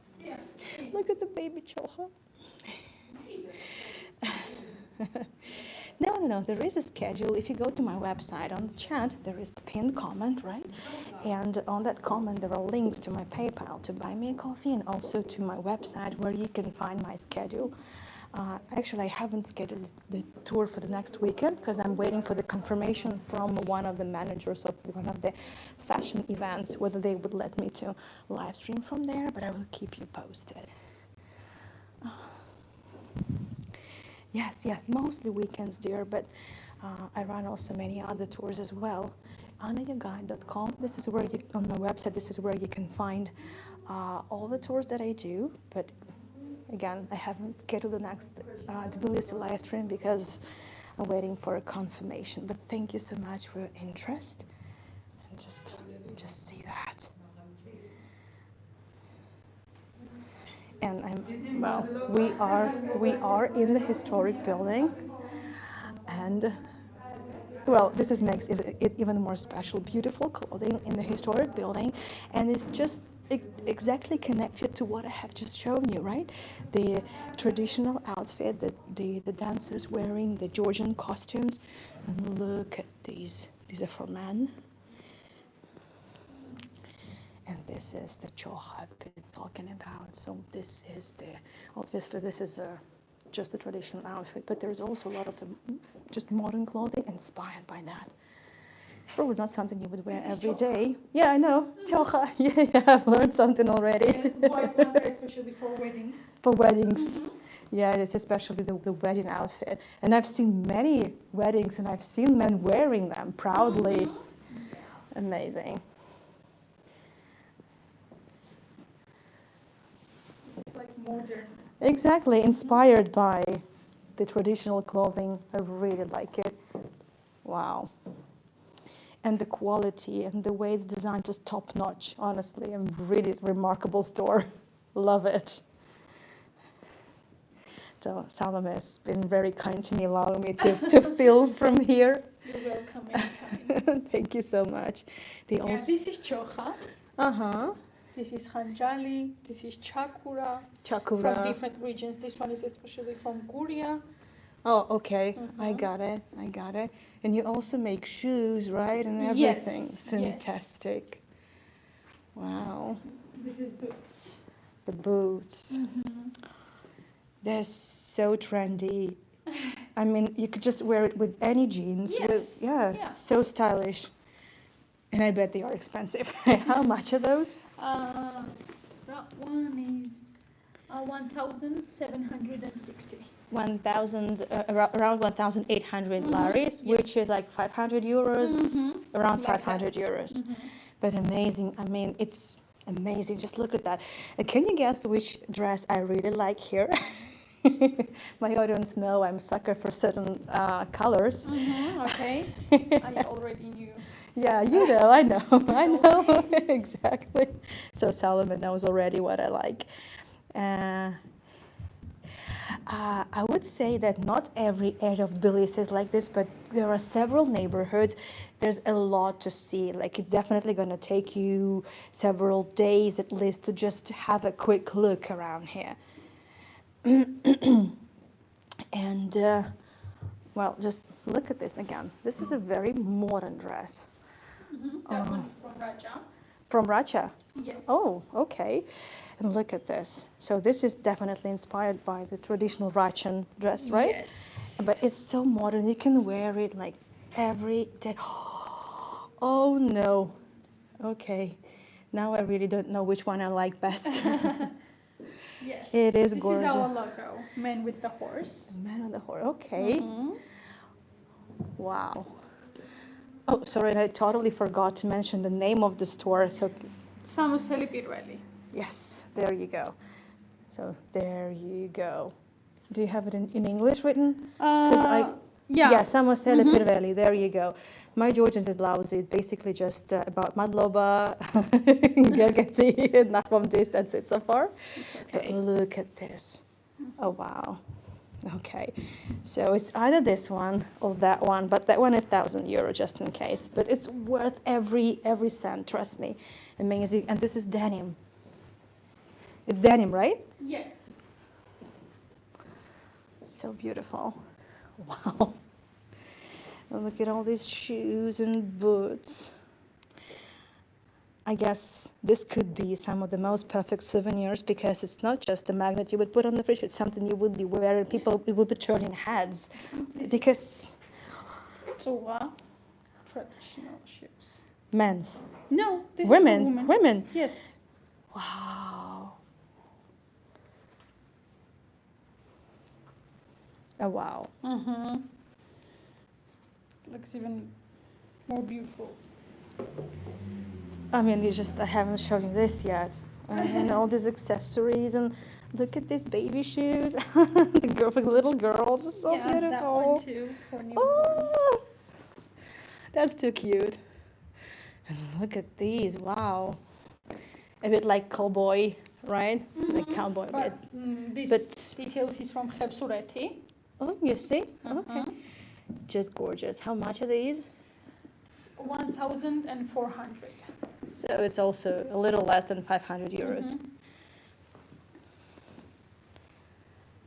Look at the baby choha. No, there is a schedule. If you go to my website, on the chat, there is the pinned comment, right? And on that comment, there are links to my PayPal to buy me a coffee and also to my website where you can find my schedule. Actually, I haven't scheduled the tour for the next weekend because I'm waiting for the confirmation from one of the managers of one of the fashion events, whether they would let me to live stream from there, but I will keep you posted. Yes, mostly weekends, dear, but I run also many other tours as well. AnnaYaguide.com. This is where on my website, this is where you can find all the tours that I do, but again, I haven't scheduled the next Tbilisi live stream because I'm waiting for a confirmation. But thank you so much for your interest, and just see that. And we are in the historic building, and well, this makes it even more special. Beautiful clothing in the historic building, and it's just exactly connected to what I have just shown you, right? The traditional outfit that the dancers wearing, the Georgian costumes. And look at these. These are for men. And this is the choha I've been talking about. So this is obviously this is just a traditional outfit, but there's also a lot of just modern clothing inspired by that. Probably not something you would wear every day. Yeah, I know. Choha. Yeah, I've learned something already. Yes, white ones are especially for weddings. For weddings. Yeah, it's especially the wedding outfit. And I've seen many weddings and I've seen men wearing them proudly. Amazing. It's like modern. Exactly, inspired by the traditional clothing. I really like it. Wow. And the quality and the way it's designed, just top notch, honestly. And really remarkable store. Love it. So Salome has been very kind to me, allowing me to film from here. You're welcome anytime. Thank you so much. This is choha. Uh-huh. This is hanjali. This is chakura. Chakura. From different regions. This one is especially from Guria. Oh, okay. I got it. And you also make shoes, right? And everything. Yes. Fantastic. Yes. Wow. This is boots. The boots. They're so trendy. I mean, you could just wear it with any jeans. Yes. Yeah, so stylish. And I bet they are expensive. How much are those? That one is 1,760. 1,000, around 1,800 laris, which is like 500 euros, around 500 euros. But amazing. I mean, it's amazing. Just look at that. Can you guess which dress I really like here? My audience know I'm a sucker for certain colors. Okay. I already knew. Yeah, you know, I know. Exactly. So Solomon knows already what I like. I would say that not every area of Tbilisi is like this, but there are several neighborhoods. There's a lot to see. Like, it's definitely going to take you several days at least to just have a quick look around here. And, well, just look at this again. This is a very modern dress. That one is from Raja. From Raja? Yes. Oh, okay. And look at this. So this is definitely inspired by the traditional Rajan dress, right? Yes. But it's so modern. You can wear it like every day. Oh, no. Okay. Now I really don't know which one I like best. Yes. It is gorgeous. This is our logo. Man with the horse. Man with the horse. Okay. Wow. Oh, sorry, I totally forgot to mention the name of the store. So, Samoseli Pirveli. Yes, there you go. So there you go. Do you have it in English written? Yeah, Samoseli Pirveli. There you go. My Georgian is lousy. It's basically just about Madloba, Gergeti, and Nachmamdis. That's it so far. It's okay. But look at this. Oh, wow. Okay, so it's either this one or that one, but that one is €1,000 just in case. But it's worth every cent, trust me. Amazing. And this is denim. It's denim, right? Yes. So beautiful. Wow. And look at all these shoes and boots. I guess this could be some of the most perfect souvenirs because it's not just a magnet you would put on the fridge, it's something you would be wearing, people, it would be turning heads. Because... Toa, traditional shoes. Men's. No, this women. is for women. Women. Yes. Wow. Oh, wow. Looks even more beautiful. I mean, I haven't shown you this yet. and all these accessories, and look at these baby shoes. The girl for little girls is so yeah, beautiful. that one too for newborns. Oh, that's too cute. And look at these. Wow. A bit like cowboy, right? Like cowboy bit. But this But- details is from Khebsureti. Oh, you see? Uh-huh. Okay. Just gorgeous. How much are these? It's 1,400. So it's also a little less than 500 euros. Mhm.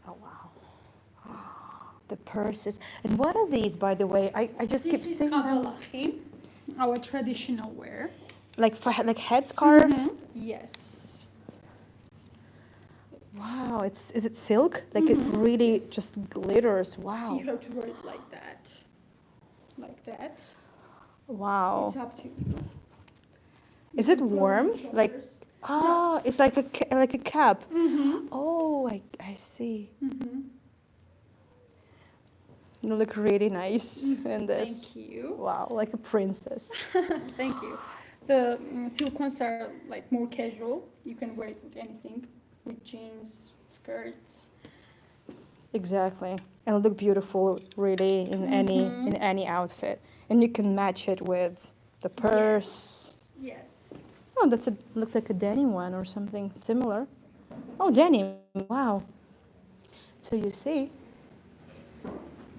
Oh, wow. The purses. And what are these, by the way? I just keep This is seeing them. Kabalahi, our traditional wear. Like like headscarf? Yes. Wow. Is it silk? Like it really Yes. just glitters. Wow. You have to wear it like that. Like that. Wow. It's up to you. Is it warm? Like, oh, it's like a cap. Mm-hmm. Oh, I see. Mm-hmm. You look really nice in this. Thank you. Wow, like a princess. Thank you. The silk ones are like more casual. You can wear it with anything, with jeans, skirts. Exactly. And look beautiful really in any outfit. And you can match it with the purse. Yes. Oh, looks like a denim one or something similar. Oh, denim. Wow. So you see,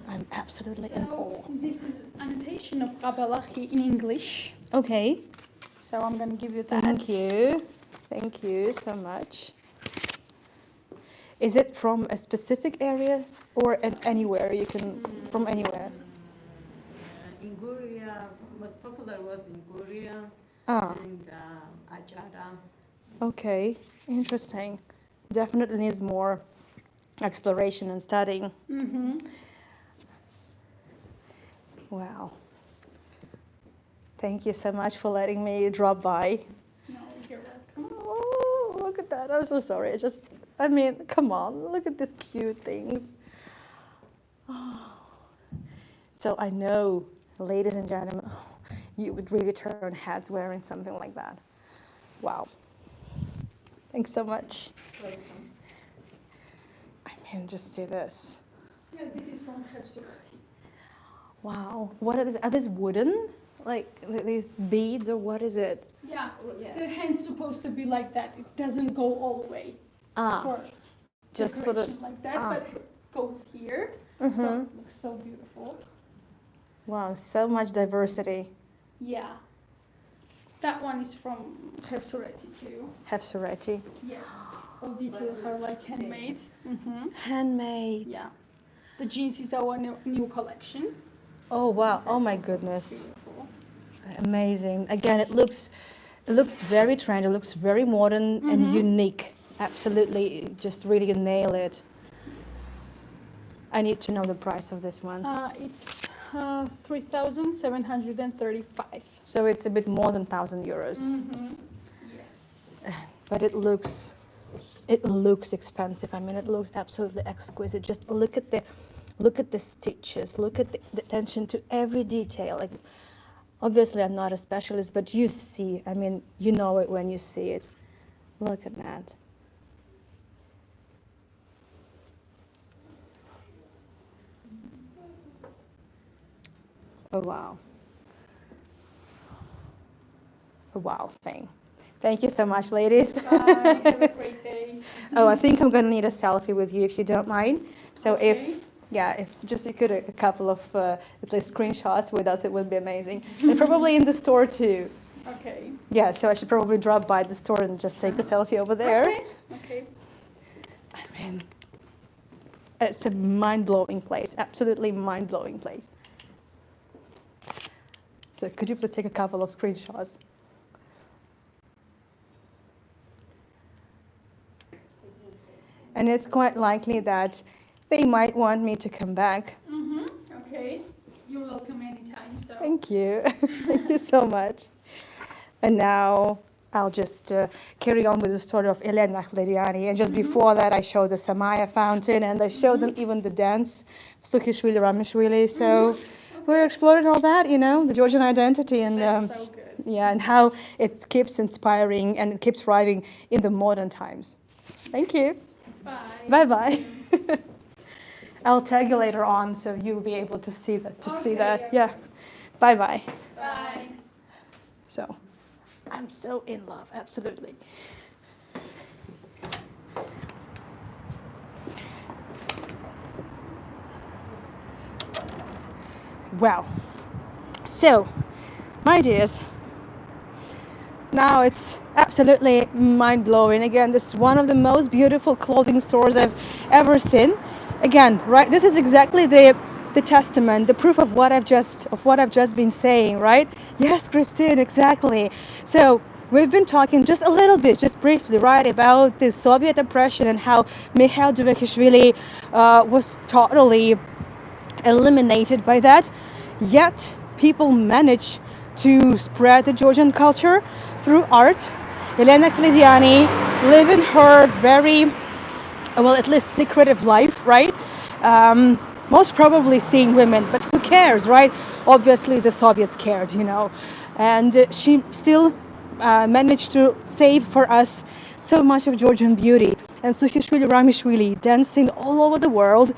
I'm absolutely in awe. So this is annotation of Kabalahi in English. Okay. So I'm gonna give you that. Thank you. Thank you so much. Is it from a specific area or anywhere? You can from anywhere. In Guria, most popular was in Guria Ah, and Ajara. okay. Interesting. Definitely needs more exploration and studying. Mm-hmm. Wow. Thank you so much for letting me drop by. No, you're welcome. Oh, look at that. I'm so sorry. I mean, come on. Look at these cute things. Oh. So I know, ladies and gentlemen, you would really turn heads wearing something like that. Wow. Thanks so much. Welcome. I mean, just see this. Yeah, this is from Khebsureti. Wow. What are these? Are these wooden? Like these beads or what is it? Yeah, Yeah. the hand's supposed to be like that. It doesn't go all the way. It's for just for the. decoration like that, ah. but it goes here. So Mhm. it looks so beautiful. Wow, so much diversity. Yeah. That one is from Khebsureti too. Hefsureti. Yes. All details are like handmade. Mm-hmm. Handmade. Yeah. The jeans is our new collection. Oh wow. Oh my goodness. Beautiful. Amazing. Again, it looks very trendy. It looks very modern and unique. Absolutely. Just really nail it. I need to know the price of this one. It's 3,735. So it's a bit more than 1,000 euros. Mm-hmm. Yes. But it looks expensive. I mean, it looks absolutely exquisite. Just look at the stitches. Look at the attention to every detail. Like, obviously, I'm not a specialist, but you see. I mean, you know it when you see it. Look at that. Oh wow. A wow thing. Thank you so much, ladies. Bye. Have a great day. Oh, I think I'm gonna need a selfie with you if you don't mind. So Okay. if just you could a couple of at least screenshots with us, it would be amazing. And probably in the store too. Okay. Yeah, so I should probably drop by the store and just take a selfie over there. Okay. Okay. I mean, it's a mind-blowing place, absolutely mind-blowing place. So could you please take a couple of screenshots? And it's quite likely that they might want me to come back. Mm-hmm. Okay. You're welcome anytime. So. Thank you. Thank you so much. And now I'll just carry on with the story of Elena Nakhleriani. And just before that, I showed the Samaya fountain, and I showed them even the dance, Sukhishvili Ramishvili. So we're exploring all that, you know, the Georgian identity. And That's so good. Yeah, and how it keeps inspiring and it keeps thriving in the modern times. Thank you. Bye. Bye-bye. I'll tag you later on so you'll be able to see that. Okay, Yeah. yeah. Bye-bye. Bye. So, I'm so in love, absolutely. Wow. So, my dears, now it's absolutely mind-blowing. Again, this is one of the most beautiful clothing stores I've ever seen. Again, right, this is exactly the testament, the proof of what I've just been saying, right? Yes, Christine, exactly. So we've been talking just a little bit, just briefly, right, about the Soviet oppression and how Mikhail Djuvakishvili was totally eliminated by that. Yet people manage to spread the Georgian culture through art. Elena Khlidiani living her very, well, at least secretive life, right? Most probably seeing women, but who cares, right? Obviously the Soviets cared, and she still managed to save for us so much of Georgian beauty. And Sukhishvili Ramishvili dancing all over the world.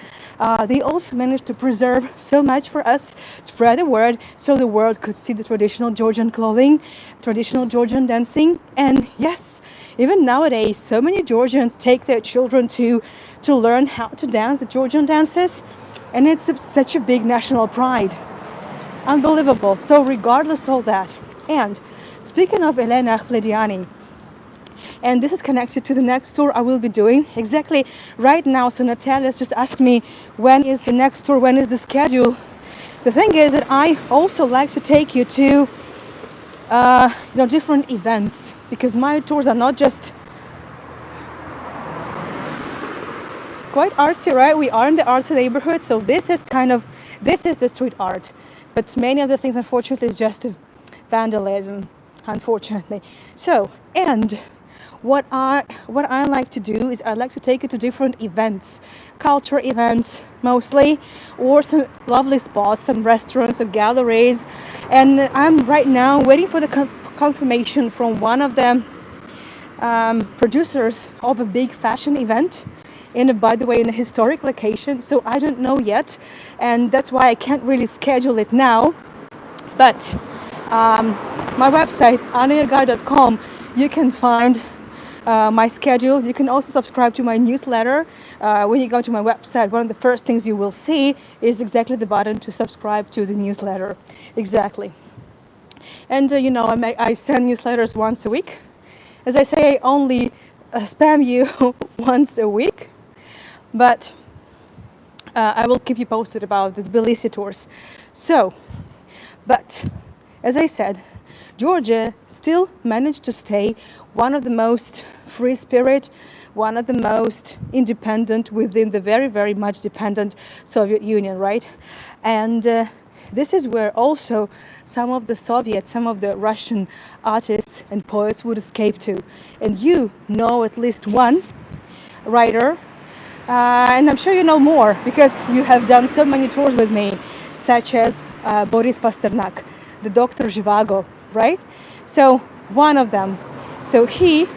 They also managed to preserve so much for us, spread the word so the world could see the traditional Georgian clothing, traditional Georgian dancing. And yes, even nowadays, so many Georgians take their children to learn how to dance the Georgian dances. And it's such a big national pride. Unbelievable. So regardless of all that, and speaking of Elena Khlidiani, and this is connected to the next tour I will be doing exactly right now. So Natalia's just asked me, when is the next tour, when is the schedule? The thing is that I also like to take you to different events, because my tours are not just quite artsy, right? We are in the artsy neighborhood, so this is the street art, but many of the things, unfortunately, is just vandalism, unfortunately. So, and what I like to do is I like to take you to different events, culture events mostly, or some lovely spots, some restaurants or galleries. And I'm right now waiting for the confirmation from one of the producers of a big fashion event by the way, in a historic location. So I don't know yet, and that's why I can't really schedule it now. But my website, anayagai.com, you can find my schedule. You can also subscribe to my newsletter. When you go to my website, one of the first things you will see is exactly the button to subscribe to the newsletter. Exactly. And I send newsletters once a week. As I say, I only spam you once a week, but I will keep you posted about the Tbilisi tours. So, but as I said, Georgia still managed to stay one of the most free spirit, one of the most independent within the very, very much dependent Soviet Union, right? And this is where also some of the Russian artists and poets would escape to. And you know at least one writer, and I'm sure you know more because you have done so many tours with me, such as Boris Pasternak, the Dr. Zhivago, right? So one of them. So he,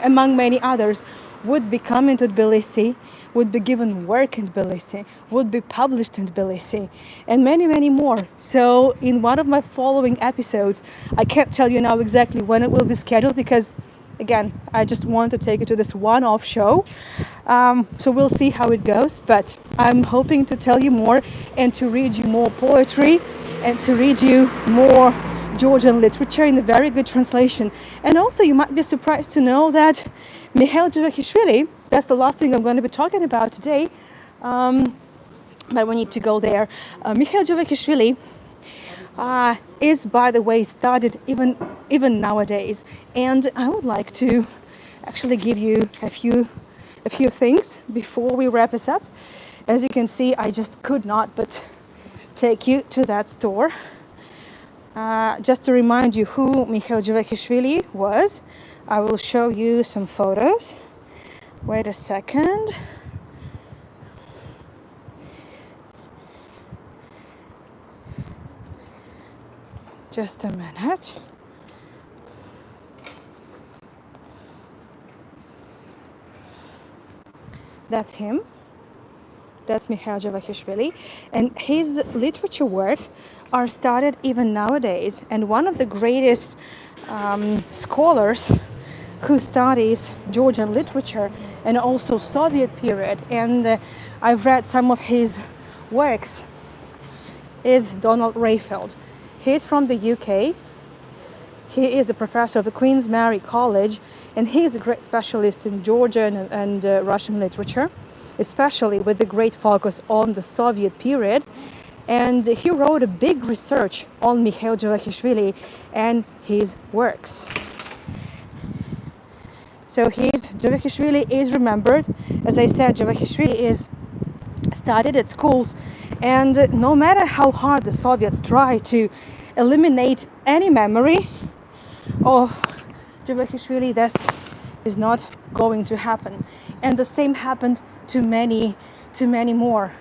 among many others, would be coming to Tbilisi, would be given work in Tbilisi, would be published in Tbilisi, and many, many more. So in one of my following episodes, I can't tell you now exactly when it will be scheduled because, again, I just want to take you to this one-off show. So we'll see how it goes, but I'm hoping to tell you more and to read you more poetry and to read you more Georgian literature in a very good translation. And also you might be surprised to know that Mikhail Djuvakishvili, that's the last thing I'm going to be talking about today, but we need to go there. Mikhail Djuvakishvili is, by the way, studied even nowadays. And I would like to actually give you a few things before we wrap this up. As you can see, I just could not but take you to that store. Just to remind you who Mikhail Djuvakishvili was, I will show you some photos. Wait a second. Just a minute. That's him. That's Mikhail Javakishvili. And his literature works are studied even nowadays. And one of the greatest scholars who studies Georgian literature and also Soviet period, and I've read some of his works, is Donald Rayfield. He's from the UK. He is a professor of the Queen's Mary College, and he is a great specialist in Georgian and Russian literature, especially with a great focus on the Soviet period. And he wrote a big research on Mikhail Javakishvili and his works. So Javakishvili is remembered. As I said, Javakishvili is studied at schools, and no matter how hard the Soviets try to eliminate any memory of Javakishvili, this is not going to happen. And the same happened to many more.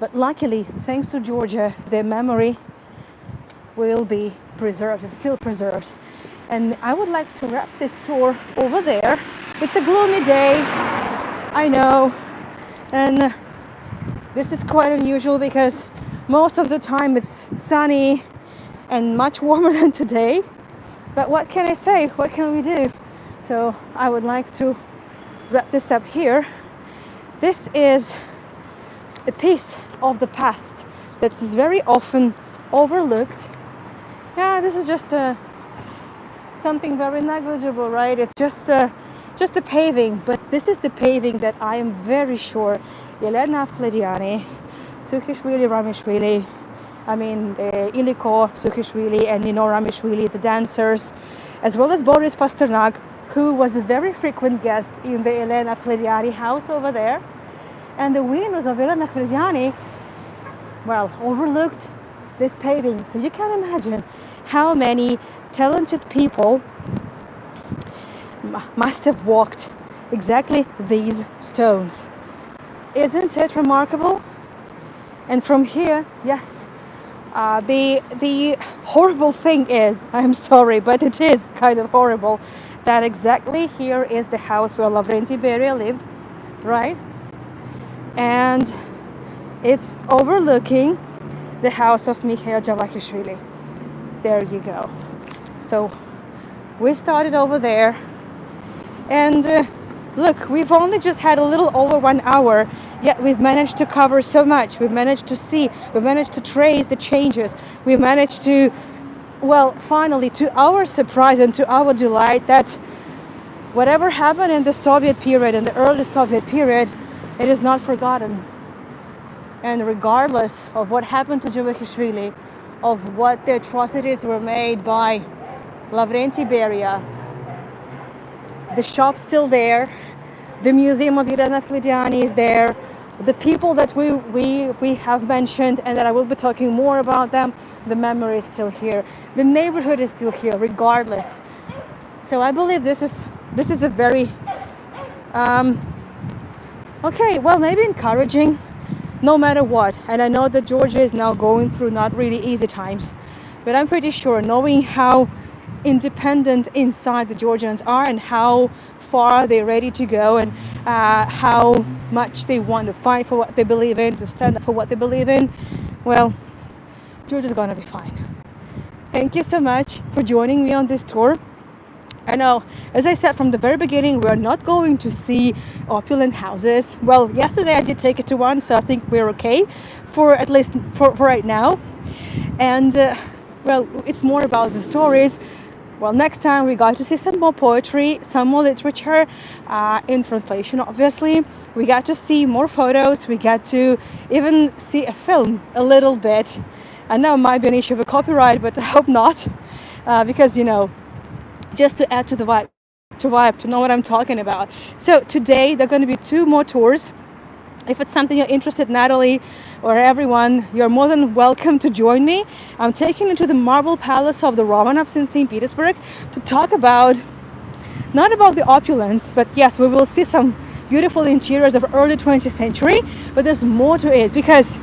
But luckily, thanks to Georgia, their memory will be preserved, it's still preserved. And I would like to wrap this tour over there. It's a gloomy day, I know, and this is quite unusual because most of the time it's sunny and much warmer than today. But what can I say? What can we do? So I would like to wrap this up here. This is a piece of the past that is very often overlooked. Yeah, this is just something very negligible, right? It's just a paving, but this is the paving that I am very sure Elena Avklediani, Sukhishvili, Ramishvili, Iliko Sukhishvili and Nino Ramishvili, the dancers, as well as Boris Pasternak, who was a very frequent guest in the Elena Avklediani house over there. And the windows of Elena Avklediani, well, overlooked this paving. So you can imagine how many talented people must have walked exactly these stones. Isn't it remarkable? And from here, yes, the horrible thing is, I'm sorry, but it is kind of horrible, that exactly here is the house where Lavrenti Beria lived, right? And it's overlooking the house of Mikhail Javakishvili. There you go. So we started over there, and look, we've only just had a little over 1 hour, yet we've managed to cover so much. We've managed to see, we've managed to trace the changes. We've managed to, well, finally, to our surprise and to our delight, that whatever happened in the Soviet period, in the early Soviet period, it is not forgotten. And regardless of what happened to Javakishvili, of what the atrocities were made by Lavrenti Beria, the shop's still there, the museum of Elena Avklediani is there, the people that we have mentioned and that I will be talking more about them, the memory is still here, the neighborhood is still here regardless. So I believe this is a very okay, well, maybe encouraging, no matter what. And I know that Georgia is now going through not really easy times, but I'm pretty sure, knowing how independent inside the Georgians are and how far they're ready to go, and how much they want to fight for what they believe in, to stand up for what they believe in, well, Georgia's gonna be fine. Thank you so much for joining me on this tour. I know, as I said from the very beginning, we're not going to see opulent houses. Well, yesterday I did take it to one, so I think we're okay, for at least for right now. And well, it's more about the stories. Well, next time we got to see some more poetry, some more literature, in translation, obviously. We got to see more photos. We got to even see a film a little bit. I know it might be an issue of a copyright, but I hope not, because, you know, just to add to the vibe, to know what I'm talking about. So today there are going to be 2 more tours. If it's something you're interested in, Natalie or everyone, you're more than welcome to join me. I'm taking you to the Marble Palace of the Romanovs in St. Petersburg to talk about, not about the opulence, but yes, we will see some beautiful interiors of early 20th century, but there's more to it, because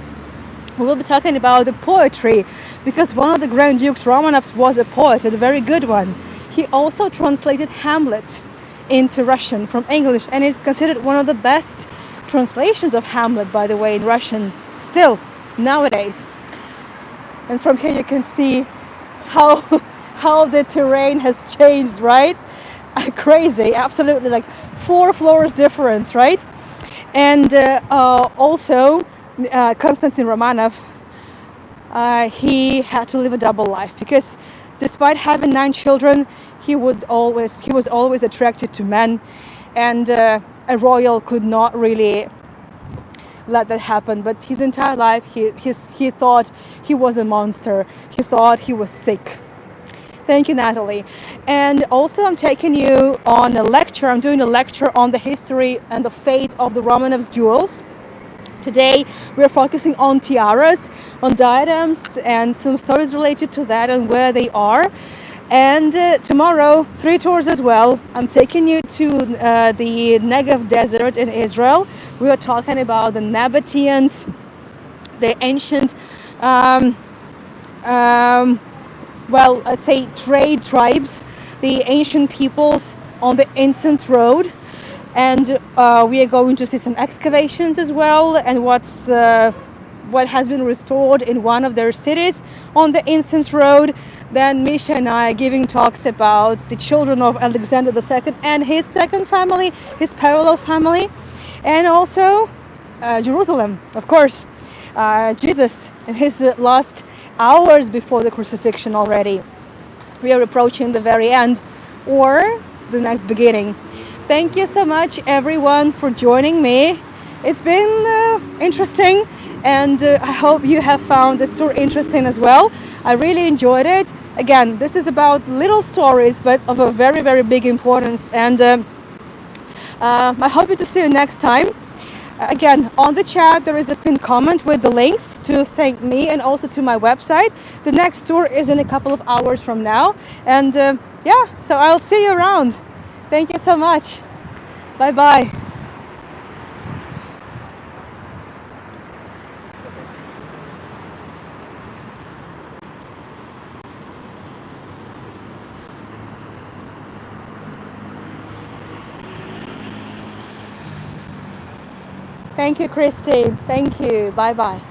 we will be talking about the poetry, because one of the Grand Dukes Romanovs was a poet, and a very good one. He also translated Hamlet into Russian from English, and it's considered one of the best translations of Hamlet, by the way, in Russian still nowadays. And from here you can see how how the terrain has changed, right? Crazy, absolutely, like 4 floors difference, right? And also Konstantin Romanov, he had to live a double life because despite having 9 children, he was always attracted to men, and a royal could not really let that happen. But his entire life, he thought he was a monster. He thought he was sick. Thank you, Natalie. And also I'm taking you on a lecture. I'm doing a lecture on the history and the fate of the Romanovs jewels. Today we're focusing on tiaras, on diadems, and some stories related to that and where they are. And tomorrow, 3 tours as well. I'm taking you to the Negev desert in Israel. We are talking about the Nabateans, the ancient well, let's say trade tribes, the ancient peoples on the Incense Road. And we are going to see some excavations as well, and what has been restored in one of their cities on the Incense Road. Then Misha and I are giving talks about the children of Alexander II and his second family, his parallel family, and also Jerusalem, of course. Jesus in his last hours before the crucifixion already. We are approaching the very end, or the next beginning. Thank you so much, everyone, for joining me. It's been interesting, and I hope you have found this tour interesting as well. I really enjoyed it. Again, this is about little stories, but of a very, very big importance. And I hope to see you next time. Again, on the chat there is a pinned comment with the links to thank me and also to my website. The next tour is in a couple of hours from now, and yeah, so I'll see you around. Thank you so much. Bye bye. Thank you, Christy. Thank you. Bye bye.